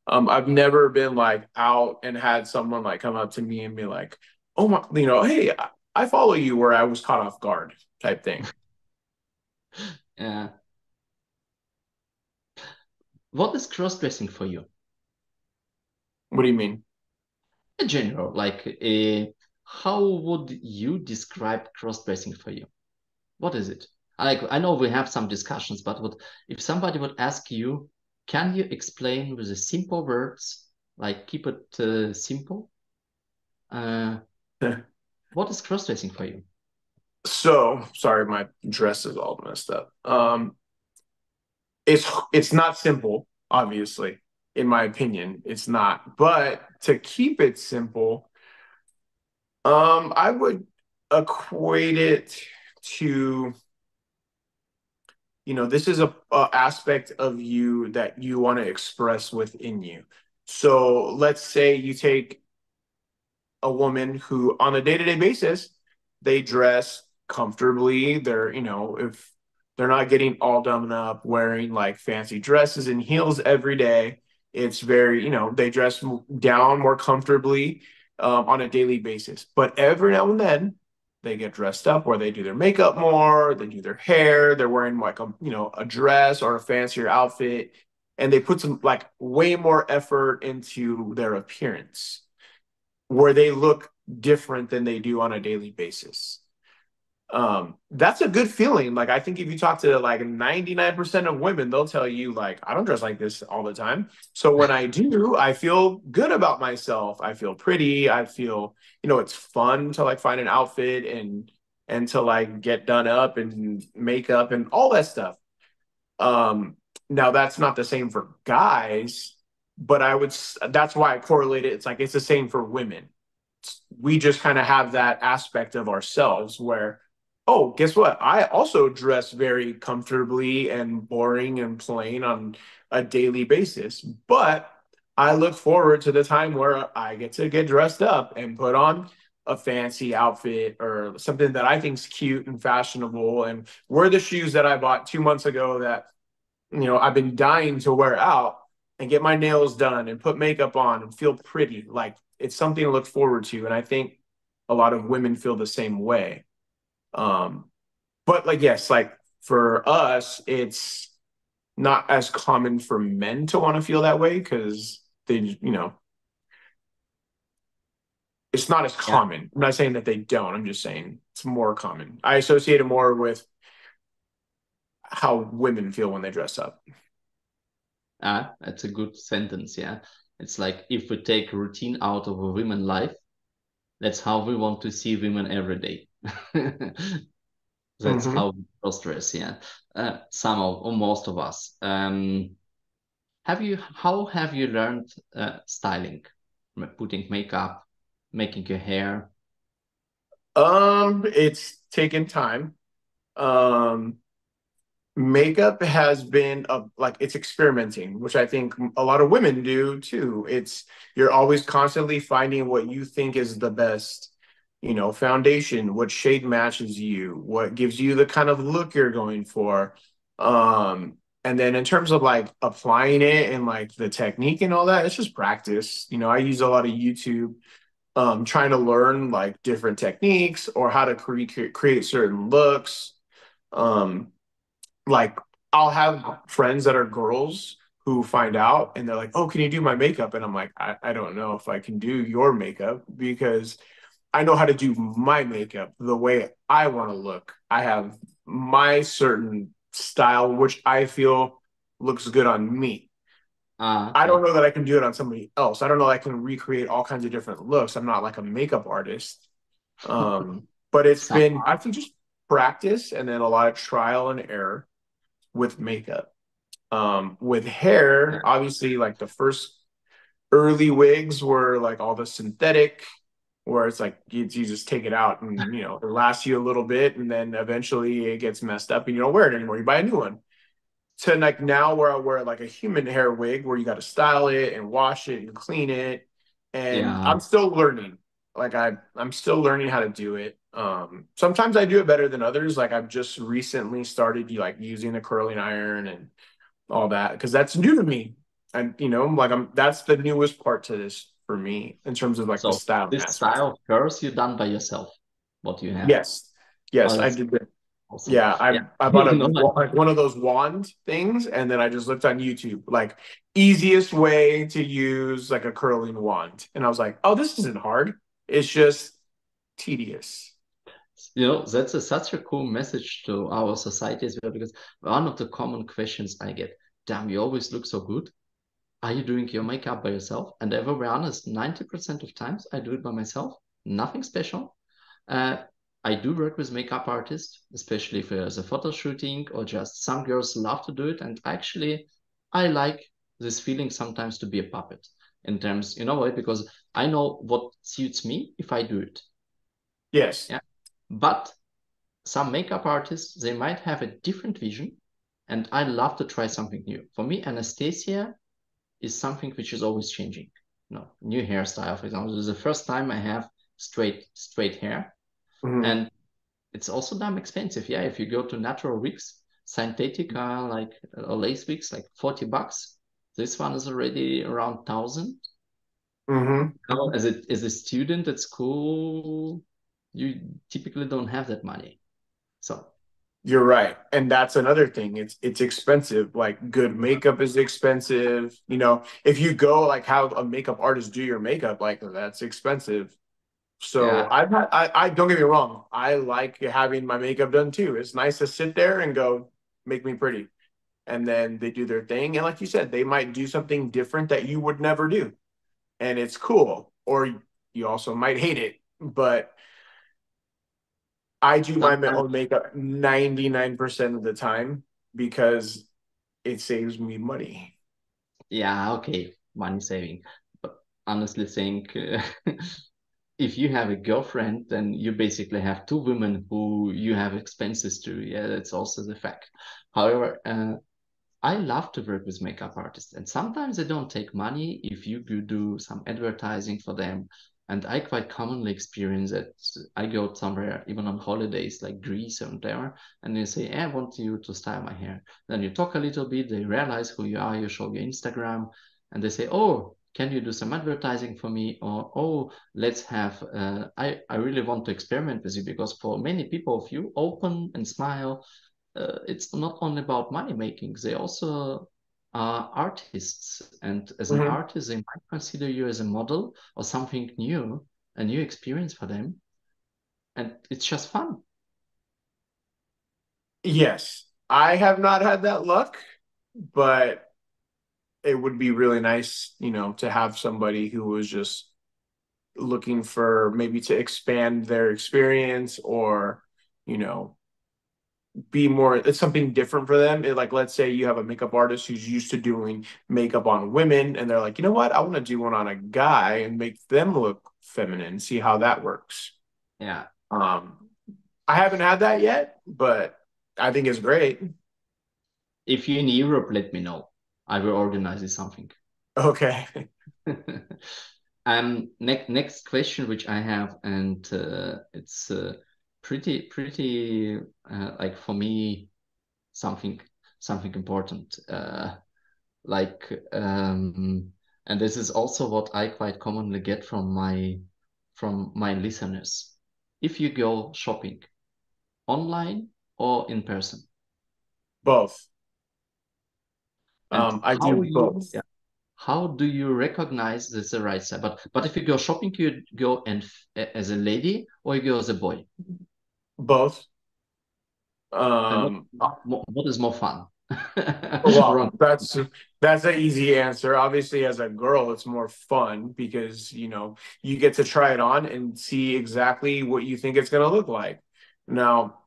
I've never been like out and had someone like come up to me and be like, oh my, hey, I follow you where I was caught off guard type thing. Uh, what is cross-dressing for you What do you mean? in general? Like, how would you describe cross-dressing for you? What is it? Like, I know we have some discussions, but what if somebody would ask you, can you explain with the simple words, like keep it simple? Uh, what is cross-dressing for you? So sorry, my dress is all messed up. It's not simple, obviously, in my opinion. It's not. But to keep it simple, I would equate it to, this is a aspect of you that you want to express within you. So let's say you take a woman who on a day-to-day basis they dress comfortably. If they're not getting all done up wearing like fancy dresses and heels every day, it's very, they dress down more comfortably on a daily basis. But every now and then they get dressed up where they do their makeup more, they do their hair, they're wearing like a dress or a fancier outfit, and they put some like way more effort into their appearance where they look different than they do on a daily basis. That's a good feeling. Like I think if you talk to like 99% of women, they'll tell you like I don't dress like this all the time. So when I do, I feel good about myself. I feel pretty. I feel, it's fun to like find an outfit and to like get done up and makeup and all that stuff. Um, Now that's not the same for guys, but that's why I correlate it. It's like it's the same for women. We just kind of have that aspect of ourselves where, oh, guess what? I also dress very comfortably and boring and plain on a daily basis, but I look forward to the time where I get to get dressed up and put on a fancy outfit or something that I think is cute and fashionable and wear the shoes that I bought 2 months ago that I've been dying to wear out and get my nails done and put makeup on and feel pretty. Like it's something to look forward to. And I think a lot of women feel the same way. Um, but like, yes, like for us, it's not as common for men to want to feel that way because it's not as Yeah. common. I'm not saying that they don't. I'm just saying it's more common. I associate it more with how women feel when they dress up. That's a good sentence. Yeah. It's like if we take routine out of a women life, that's how we want to see women every day. That's Mm-hmm. how we cross-dress. Yeah. Some of, or most of us. How have you learned styling? Putting makeup, making your hair? It's taken time. Um, Makeup has been like it's experimenting, which I think a lot of women do too. You're always constantly finding what you think is the best, foundation, what shade matches you, what gives you the kind of look you're going for. And then in terms of like applying it and like the technique and all that, it's just practice. I use a lot of YouTube, trying to learn like different techniques or how to create certain looks. Um, like I'll have friends that are girls who find out and they're like, "Oh, can you do my makeup?" And I'm like, I don't know if I can do your makeup because I know how to do my makeup the way I want to look. I have my certain style, which I feel looks good on me. I don't Okay. know that I can do it on somebody else. I don't know I can recreate all kinds of different looks. I'm not like a makeup artist. But it's Some been, I are. think, just practice and then a lot of trial and error with makeup. With hair, obviously, like the first early wigs were like all the synthetic, where it's like you just take it out and it lasts you a little bit, and then eventually it gets messed up and you don't wear it anymore. You buy a new one. To like now where I wear like a human hair wig where you got to style it and wash it and clean it. And Yeah. I'm still learning. Like I'm still learning how to do it. Sometimes I do it better than others. Like I've just recently started like using a curling iron and all that because that's new to me. And like that's the newest part to this for me in terms of like the So styling this aspect. style of curls you done by yourself, what you have. Yes. Oh, Yes, I that's did that. awesome. Yeah, Yeah. I bought a Like, like one of those wand things, and then I just looked on YouTube, like easiest way to use like a curling wand, and I was like, oh, this isn't hard. It's just tedious. that's such a cool message to our society as well, because one of the common questions I get, damn, you always look so good. Are you doing your makeup by yourself? And if we're honest, 90% of times I do it by myself. Nothing special. Uh, I do work with makeup artists, especially if there's a photo shooting or just some girls love to do it. And actually, I like this feeling sometimes to be a puppet in terms, you know what? Because I know what suits me if I do it. Yes. Yeah. But some makeup artists, they might have a different vision. And I love to try something new. For me, Anastasia is something which is always changing. New hairstyle, for example. This is the first time I have straight hair. Mhm. And it's also damn expensive. Yeah, if you go to natural wigs, synthetic like lace wigs, like $40. This one is already around 1,000. Mhm. As a student at school, you typically don't have that money. So You're right. And that's another thing. It's expensive. Like good makeup is expensive. If you go like have a makeup artist do your makeup, like that's expensive. So yeah, I don't get me wrong. I like having my makeup done too. It's nice to sit there and go, make me pretty. And then they do their thing. And like you said, they might do something different that you would never do. And it's cool. Or you also might hate it. But I do my sometimes, own makeup 99% of the time because it saves me money. yeah, okay, money saving. But honestly saying, if you have a girlfriend, then you basically have two women who you have expenses to. Yeah, that's also the fact. However, I love to work with makeup artists, and sometimes they don't take money if you do some advertising for them. And I quite commonly experience that I go somewhere, even on holidays like Greece or whatever, and they say, I want you to style my hair. Then you talk a little bit, they realize who you are, you show your Instagram, and they say, oh, can you do some advertising for me? Or, oh, let's have, I really want to experiment with you because for many people, if you open and smile, it's not only about money making, they also are artists. And as an Mhm. artist, they might consider you as a model or something new, a new experience for them. And it's just fun. Yes, I have not had that luck, but it would be really nice, to have somebody who was just looking for maybe to expand their experience or, you know, be more, it's something different for them. Like, let's say you have a makeup artist who's used to doing makeup on women, and they're like, you know what? I want to do one on a guy and make them look feminine, see how that works. Yeah. Um, I haven't had that yet, but I think it's great. If you're in Europe, let me know. I will organize you something. Okay. Next question which I have, and it's pretty like for me something something important. Like and this is also what I quite commonly get from my listeners. If you go shopping online or in person, Both. and I do both. how do you recognize this the right side? But if you go shopping, you go as a lady or you go as a boy, Both. and Um, what is more fun? well, Wrong. that's an easy answer. Obviously, as a girl, it's more fun because you get to try it on and see exactly what you think it's going to look like. Now,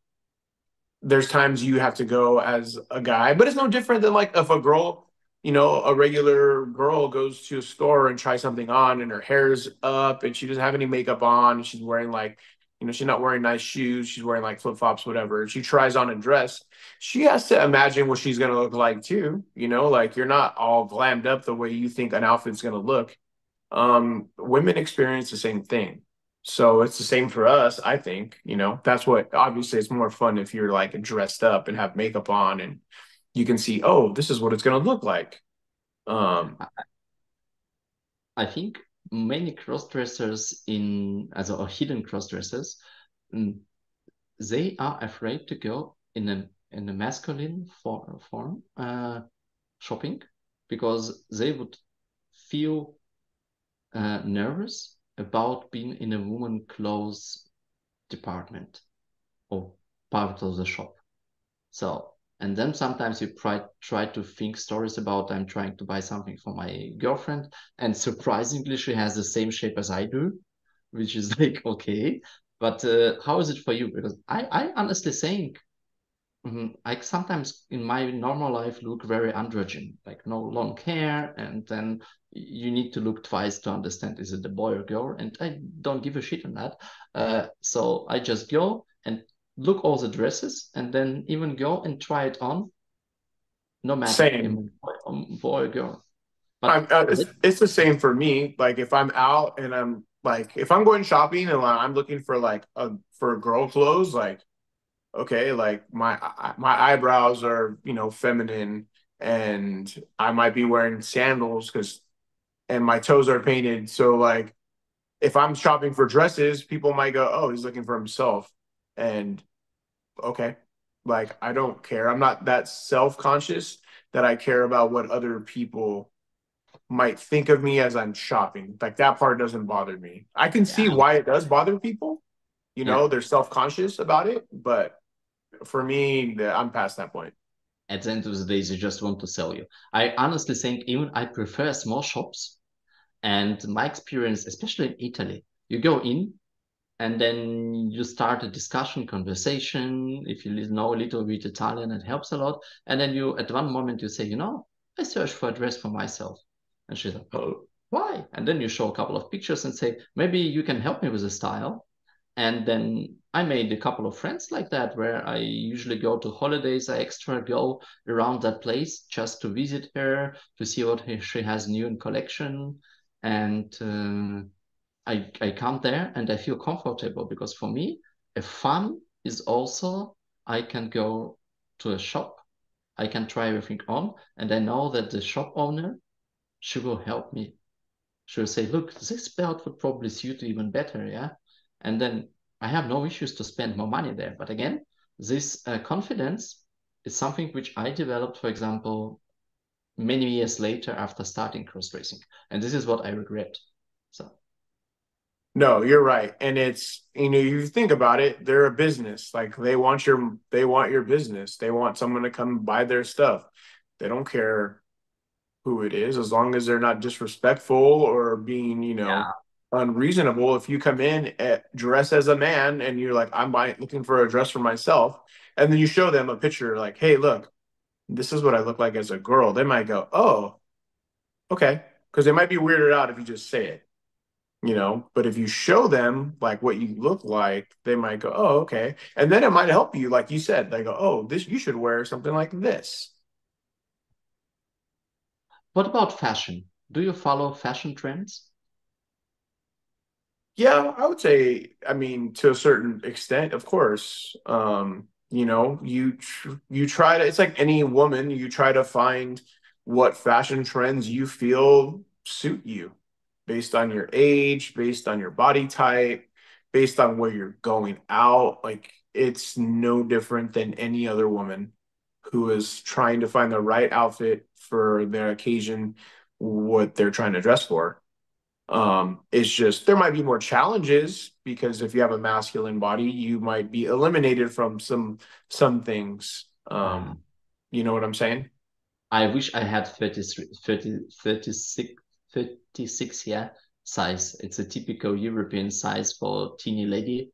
there's times you have to go as a guy, but it's no different than like if a girl, a regular girl goes to a store and tries something on and her hair's up and she doesn't have any makeup on and she's wearing like, she's not wearing nice shoes, she's wearing like flip-flops, whatever. She tries on a dress. She has to imagine what she's gonna look like too, like you're not all glammed up the way you think an outfit's gonna look. Women experience the same thing. So it's the same for us, I think. That's what obviously it's more fun if you're like dressed up and have makeup on and you can see, oh, this is what it's gonna look like. Um, I think many crossdressers or hidden crossdressers, mm, they are afraid to go in a masculine form shopping because they would feel nervous about being in a woman clothes department or part of the shop. So, and then sometimes you try to think stories about I'm trying to buy something for my girlfriend, and surprisingly, she has the same shape as I do, which is like, okay. But how is it for you? Because I honestly think I sometimes in my normal life look very androgyne, like no long hair, and then you need to look twice to understand is it a boy or girl, and I don't give a shit on that. So I just go and look all the dresses, and then even go and try it on, no matter if Same. I'm boy or girl. I'm, But it's the same for me. Like if I'm out and I'm like if I'm going shopping and I'm looking for like for girl clothes, like okay, like my eyebrows are, feminine and I might be wearing sandals because and my toes are painted. So like if I'm shopping for dresses, people might go, "Oh, he's looking for himself." And okay, like I don't care. I'm not that self-conscious that I care about what other people might think of me as I'm shopping. Like that part doesn't bother me. I can see yeah, why it does bother people. yeah. They're self-conscious about it, but for me, I'm past that point. At the end of the day, they just want to sell you. I honestly think even I prefer small shops. And my experience, especially in Italy, you go in and then you start a discussion, conversation. If you know a little bit Italian, it helps a lot. And then you, at one moment, you say, I search for a dress for myself. And she's like, oh, why? And then you show a couple of pictures and say, maybe you can help me with the style. And then I made a couple of friends like that, where I usually go to holidays. I extra go around that place just to visit her, to see what she has new in collection. And I come there and I feel comfortable because for me, a fun is also I can go to a shop, I can try everything on, and I know that the shop owner, she will help me. She'll say, look, this belt would probably suit you even better, yeah? And then I have no issues to spend more money there. But again, this confidence is something which I developed, for example, many years later after starting cross-dressing. And this is what I regret. So No, you're right. And it's, you think about it, they're a business. Like they want your business. They want someone to come buy their stuff. They don't care who it is as long as they're not disrespectful or being, yeah, unreasonable. If you come in dressed as a man and you're like, I'm looking for a dress for myself, and then you show them a picture like, hey, look, this is what I look like as a girl, they might go, oh, okay. Because they might be weirded out if you just say it. But if you show them like what you look like, they might go, oh, okay. And then it might help you, like you said, they go, oh, this you should wear something like this. what about fashion? Do you follow fashion trends? Yeah, I would say, I mean, to a certain extent, of course. You try to, it's like any woman, you try to find what fashion trends you feel suit you based on your age, based on your body type, based on where you're going out. Like it's no different than any other woman who is trying to find the right outfit for their occasion, what they're trying to dress for. It's just there might be more challenges because if you have a masculine body, you might be eliminated from some things. Yeah. You know what I'm saying? I wish I had 33, 30, 36, 36, yeah, size. It's a typical European size for teeny lady.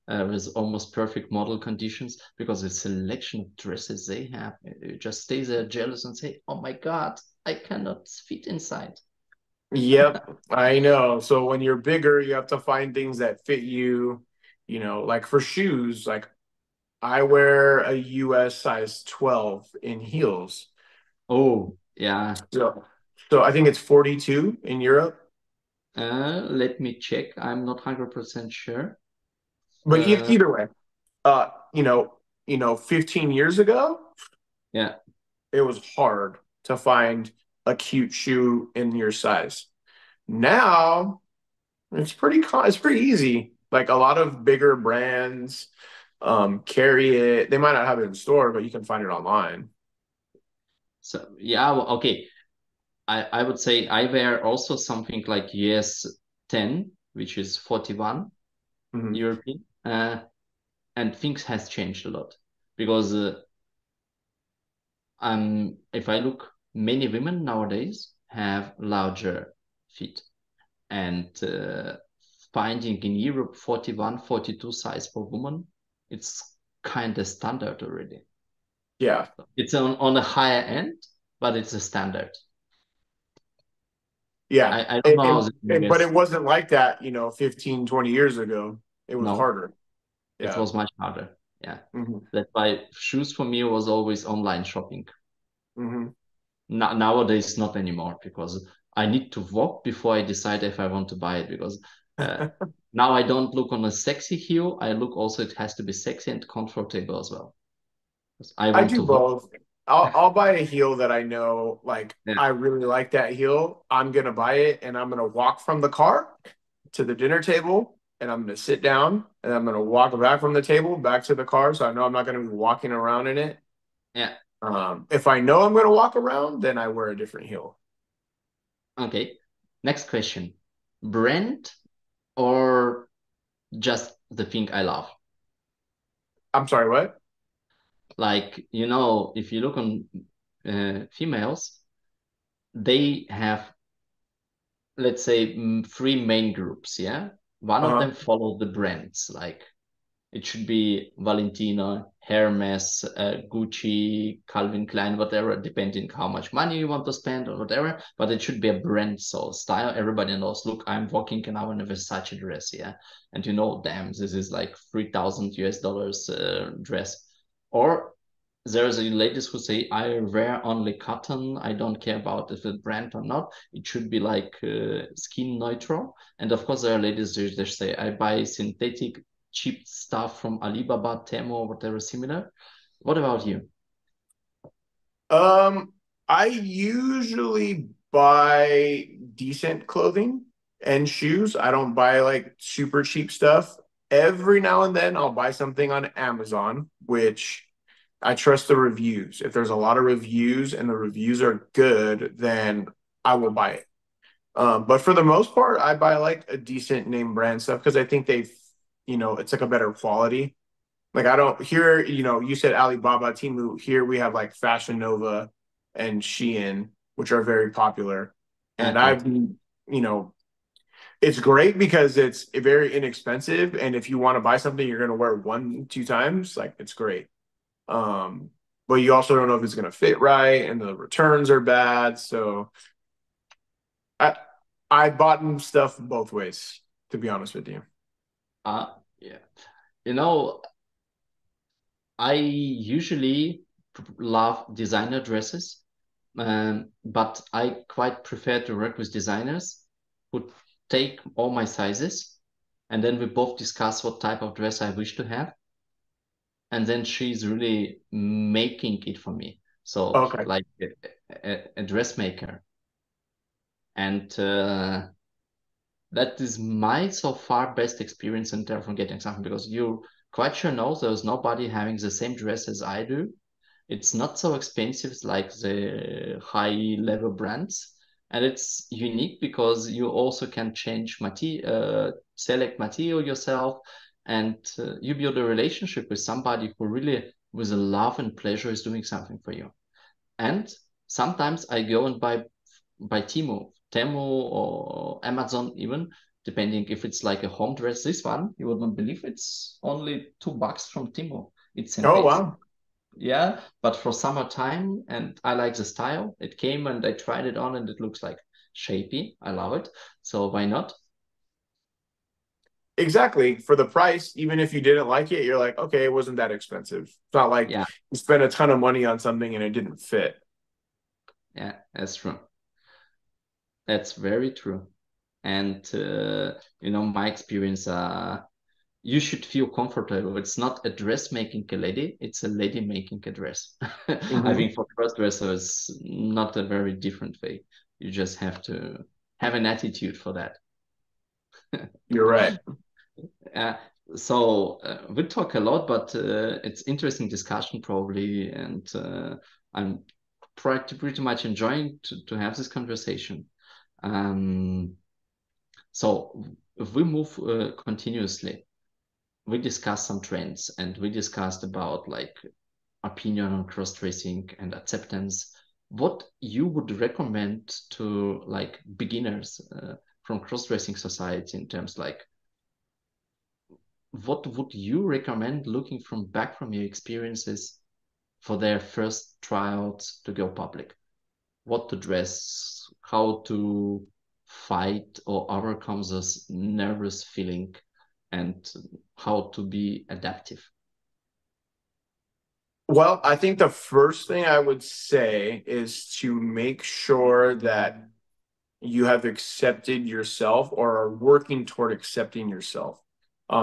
with almost perfect model conditions, because the selection of dresses they have, you just stay there jealous and say, oh my God, I cannot fit inside. Yep, I know. So when you're bigger, you have to find things that fit you, like for shoes, like I wear a US size 12 in heels. Oh, yeah. So I think it's 42 in Europe. Let me check. I'm not 100% sure. But either way, uh, you know, 15 years ago, Yeah. it was hard to find a cute shoe in your size. Now, it's pretty easy. Like a lot of bigger brands carry it. They might not have it in store, but you can find it online. So yeah, well, okay. I would say I wear also something like US 10, which is 41 Mhm. European, and things has changed a lot, because if I look, many women nowadays have larger feet, and finding in Europe 41, 42 size for woman, it's kind of standard already. Yeah. It's on a higher end, but it's a standard. Yeah. I don't know how the But US. it wasn't like that, 15, 20 years ago. It was No, harder. it Yeah. was much harder. Yeah. Hmm. That's why shoes for me was always online shopping. Hmm. Nowadays, not anymore, because I need to walk before I decide if I want to buy it. Because uh, now I don't look on a sexy heel. I look also, it has to be sexy and comfortable as well. 'Cause I I want do to walk. both. I'll buy a heel that I know, like Yeah. I really like that heel. I'm gonna buy it and I'm gonna walk from the car to the dinner table and I'm gonna sit down and I'm gonna walk back from the table back to the car. So I know I'm not gonna be walking around in it. Yeah. If I know I'm gonna walk around, then I wear a different heel. Okay. Next question. Brand or just the thing I love? I'm sorry, what? Like, if you look on females, they have, let's say, three main groups. Yeah. One of Uh-huh. them follow the brands. Like, it should be Valentino, Hermes, Gucci, Calvin Klein, whatever, depending how much money you want to spend or whatever. But it should be a brand, so style. Everybody knows. Look, I'm walking now in a Versace dress, yeah, and damn, this is like $3,000 dress. Or there's a ladies who say, I wear only cotton. I don't care about if it's brand or not. It should be like skin neutral. And of course, there are ladies who just say, I buy synthetic cheap stuff from Alibaba, Temo, whatever similar. What about you? Um, I usually buy decent clothing and shoes. I don't buy like super cheap stuff. Every now and then I'll buy something on Amazon, which I trust the reviews. If there's a lot of reviews and the reviews are good, then I will buy it. But for the most part, I buy like a decent name brand stuff because I think it's like a better quality. Like I don't here, you said Alibaba, Temu. Here we have like Fashion Nova and Shein, which are very popular. And Okay. it's great because it's very inexpensive. And if you want to buy something you're going to wear one, two times, like it's great. Um, but you also don't know if it's going to fit right, and the returns are bad. So I I bought stuff both ways, to be honest with you. Yeah. You know, I usually love designer dresses, but I quite prefer to work with designers who take all my sizes, and then we both discuss what type of dress I wish to have, and then she's really making it for me. So Okay. like a dressmaker, and that is my so far best experience in terms of getting something, because you quite sure know there's nobody having the same dress as I do. It's not so expensive like the high level brands. And it's unique because you also can change select material yourself, and you build a relationship with somebody who really, with a love and pleasure, is doing something for you. And sometimes I go and buy Temu or Amazon even, depending if it's like a home dress. This one, you would not believe, it's only $2 from Timo. It's in Oh, base. wow. Yeah, but for summertime, and I like the style. It came and I tried it on, and it looks like shapy. I love it. So why not? Exactly. For the price, even if you didn't like it, you're like, okay, it wasn't that expensive. It's not like Yeah, you spent a ton of money on something and it didn't fit. yeah, that's true. That's very true. And my experience, you should feel comfortable. It's not a dress making a lady, it's a lady making a dress. I Hmm. think for crossdresser it's not a very different way. You just have to have an attitude for that. You're right. Uh, so we talk a lot, but it's interesting discussion probably, and I'm pretty much enjoying to have this conversation. Um, so if we move continuously, we discussed some trends and we discussed about like opinion on cross-dressing and acceptance. What you would recommend to like beginners from cross-dressing society in terms like what would you recommend looking from your experiences for their first tryouts to go public? What to dress, how to fight or overcome this nervous feeling, and how to be adaptive. Well, I think the first thing I would say is to make sure that you have accepted yourself or are working toward accepting yourself.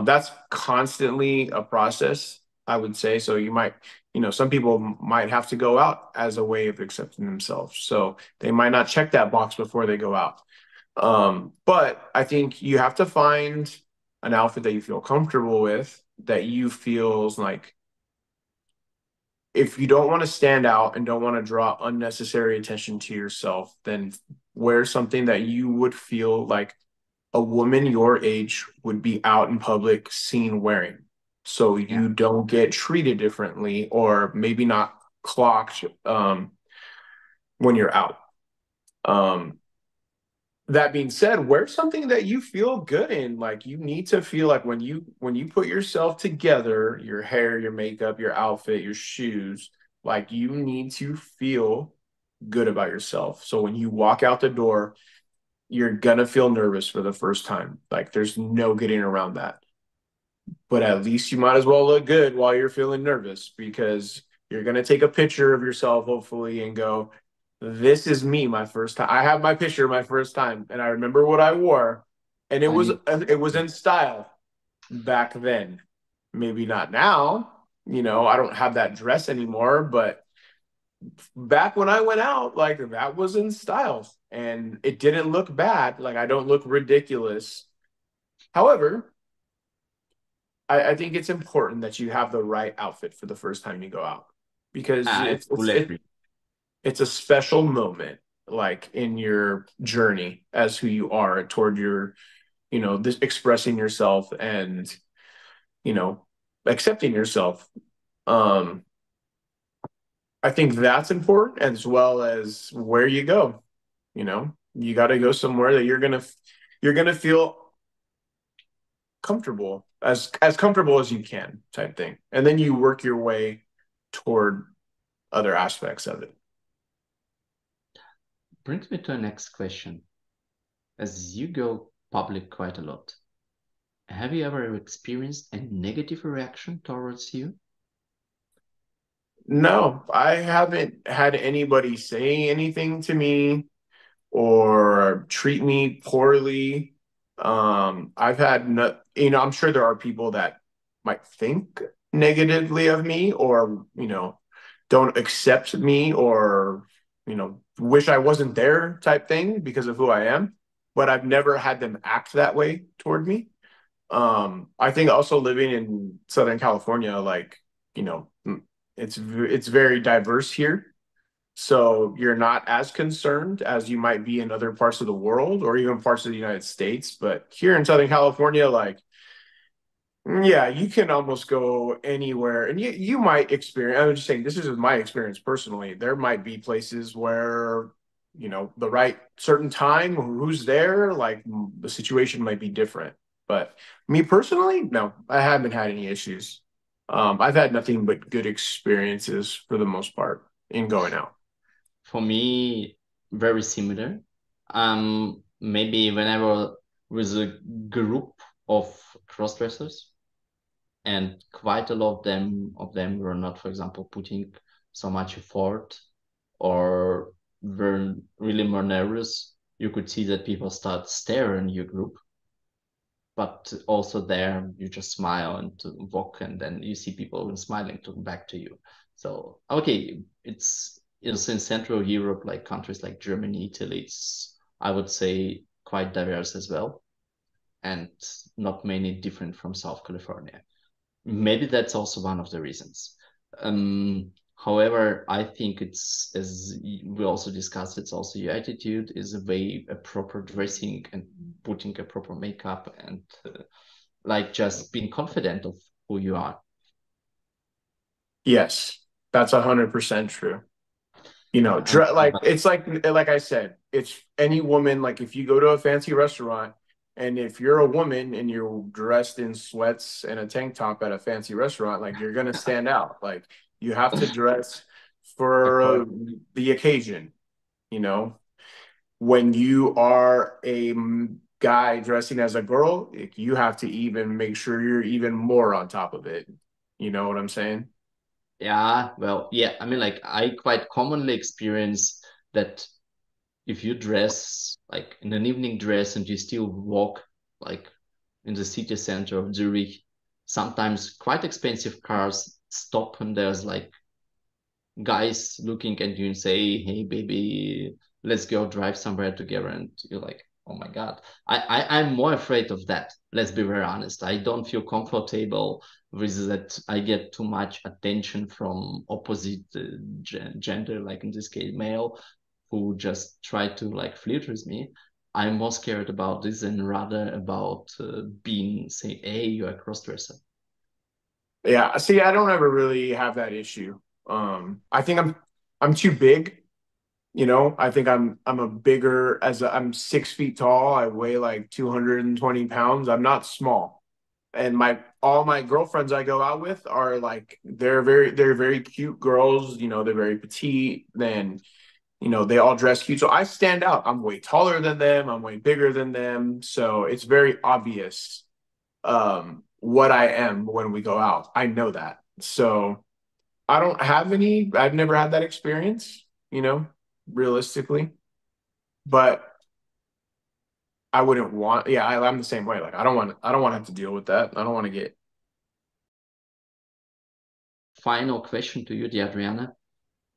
That's constantly a process, I would say. So some people might have to go out as a way of accepting themselves. So they might not check that box before they go out. But I think you have to find an outfit that you feel comfortable with, that you feels like if you don't want to stand out and don't want to draw unnecessary attention to yourself, then wear something that you would feel like a woman your age would be out in public seen wearing. So Yeah. you don't get treated differently or maybe not clocked when you're out. Um, that being said, wear something that you feel good in. Like you need to feel like when you put yourself together, your hair, your makeup, your outfit, your shoes, like you need to feel good about yourself. So when you walk out the door, you're gonna feel nervous for the first time. Like there's no getting around that. But at least you might as well look good while you're feeling nervous because you're gonna take a picture of yourself, hopefully, and go, this is me my first time. I have my picture my first time, and I remember what I wore, and it I was need it was in style back then. Maybe not now. I don't have that dress anymore, but back when I went out, like that was in style, and it didn't look bad. Like I don't look ridiculous. However, I think it's important that you have the right outfit for the first time you go out because I fully agree. it's a special moment like in your journey as who you are toward your this expressing yourself and you know accepting yourself. um I think that's important as well as where you go. You got to go somewhere that you're gonna feel comfortable, as comfortable as you can, type thing, and then you work your way toward other aspects of it. Brings me to the next question. As you go public quite a lot, have you ever experienced a negative reaction towards you? No, I haven't had anybody say anything to me or treat me poorly. I've had no, I'm sure there are people that might think negatively of me or, don't accept me or, wish I wasn't there type thing because of who I am, but I've never had them act that way toward me. I think also living in Southern California, like, you know, it's very diverse here. So you're not as concerned as you might be in other parts of the world or even parts of the United States. But here in Southern California, like, yeah, you can almost go anywhere. And you might experience, I'm just saying, this is my experience personally. There might be places where the right certain time, who's there, like the situation might be different. But me personally, no, I haven't had any issues. I've had nothing but good experiences for the most part in going out. For me, very similar. Maybe whenever with a group of cross-dressers, and quite a lot of them were not, for example, putting so much effort or were really more nervous. You could see that people start staring your group, but also there you just smile and walk, and then you see people smiling to back to you. So okay, it's in Central Europe, like countries like Germany, Italy. It's, I would say, quite diverse as well, and not many different from South California. Maybe that's also one of the reasons. However, I think it's, as we also discussed, it's also your attitude is a way, a proper dressing and putting a proper makeup and like just being confident of who you are. Yes, that's 100% true. And Like it's like I said, it's any woman. Like if you go to a fancy restaurant, and if you're a woman and you're dressed in sweats and a tank top at a fancy restaurant, like you're gonna stand out. Like you have to dress of for course, the occasion. You know, when you are a guy dressing as a girl, you have to even make sure you're even more on top of it. You know what I'm saying? yeah, well, yeah. I mean, like I quite commonly experience that if you dress like in an evening dress and you still walk like in the city center of Zurich, sometimes quite expensive cars stop and there's like guys looking at you and say, "Hey, baby, let's go drive somewhere together." And you're like, "Oh my God." I'm more afraid of that. Let's be very honest. I don't feel comfortable with that. I get too much attention from opposite gender, like in this case, male, who just try to like flirt with me. I'm more scared about this and rather about being, say, hey, you're a crossdresser. Yeah. See, I don't ever really have that issue. I think I'm too big. I think I'm a bigger I'm 6 feet tall. I weigh like 220 pounds. I'm not small. And my all my girlfriends I go out with are like they're very cute girls. They're very petite. Then, they all dress cute. So I stand out. I'm way taller than them. I'm way bigger than them. So it's very obvious what I am when we go out. I know that. So I don't have I've never had that experience, realistically. But I wouldn't want, yeah, I'm the same way. Like I don't want to have to deal with that. I don't want to get. Final question to you, Adriana.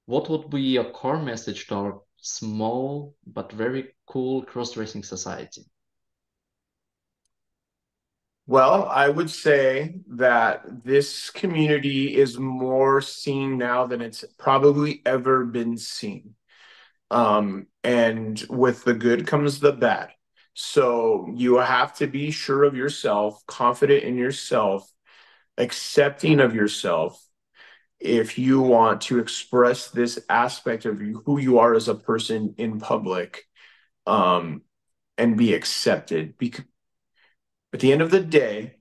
What would be your core message to our small but very cool cross-dressing society? Well, I would say that this community is more seen now than it's probably ever been seen. And with the good comes the bad. So you have to be sure of yourself, confident in yourself, accepting of yourself, if you want to express this aspect of you, who you are as a person in public, um, and be accepted. Because at the end of the day,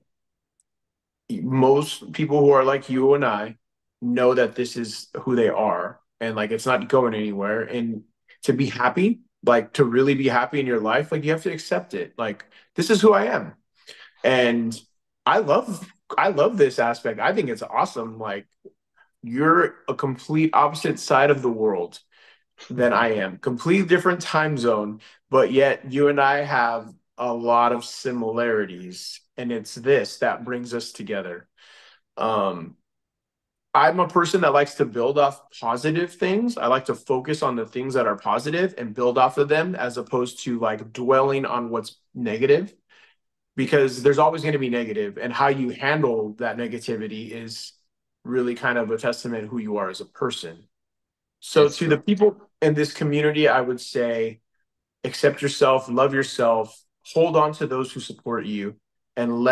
most people who are like you and I know that this is who they are, and like it's not going anywhere. And to be happy, like to really be happy in your life, like you have to accept it. Like this is who I am, and I love I love this aspect. I think it's awesome. Like you're a complete opposite side of the world than I am. Complete different time zone, but yet you and I have a lot of similarities, and it's this that brings us together. Um, I'm a person that likes to build off positive things. I like to focus on the things that are positive and build off of them as opposed to like dwelling on what's negative, because there's always going to be negative, and how you handle that negativity is really kind of a testament who you are as a person. So That's to the true. people in this community, I would say accept yourself, love yourself, hold on to those who support you, and let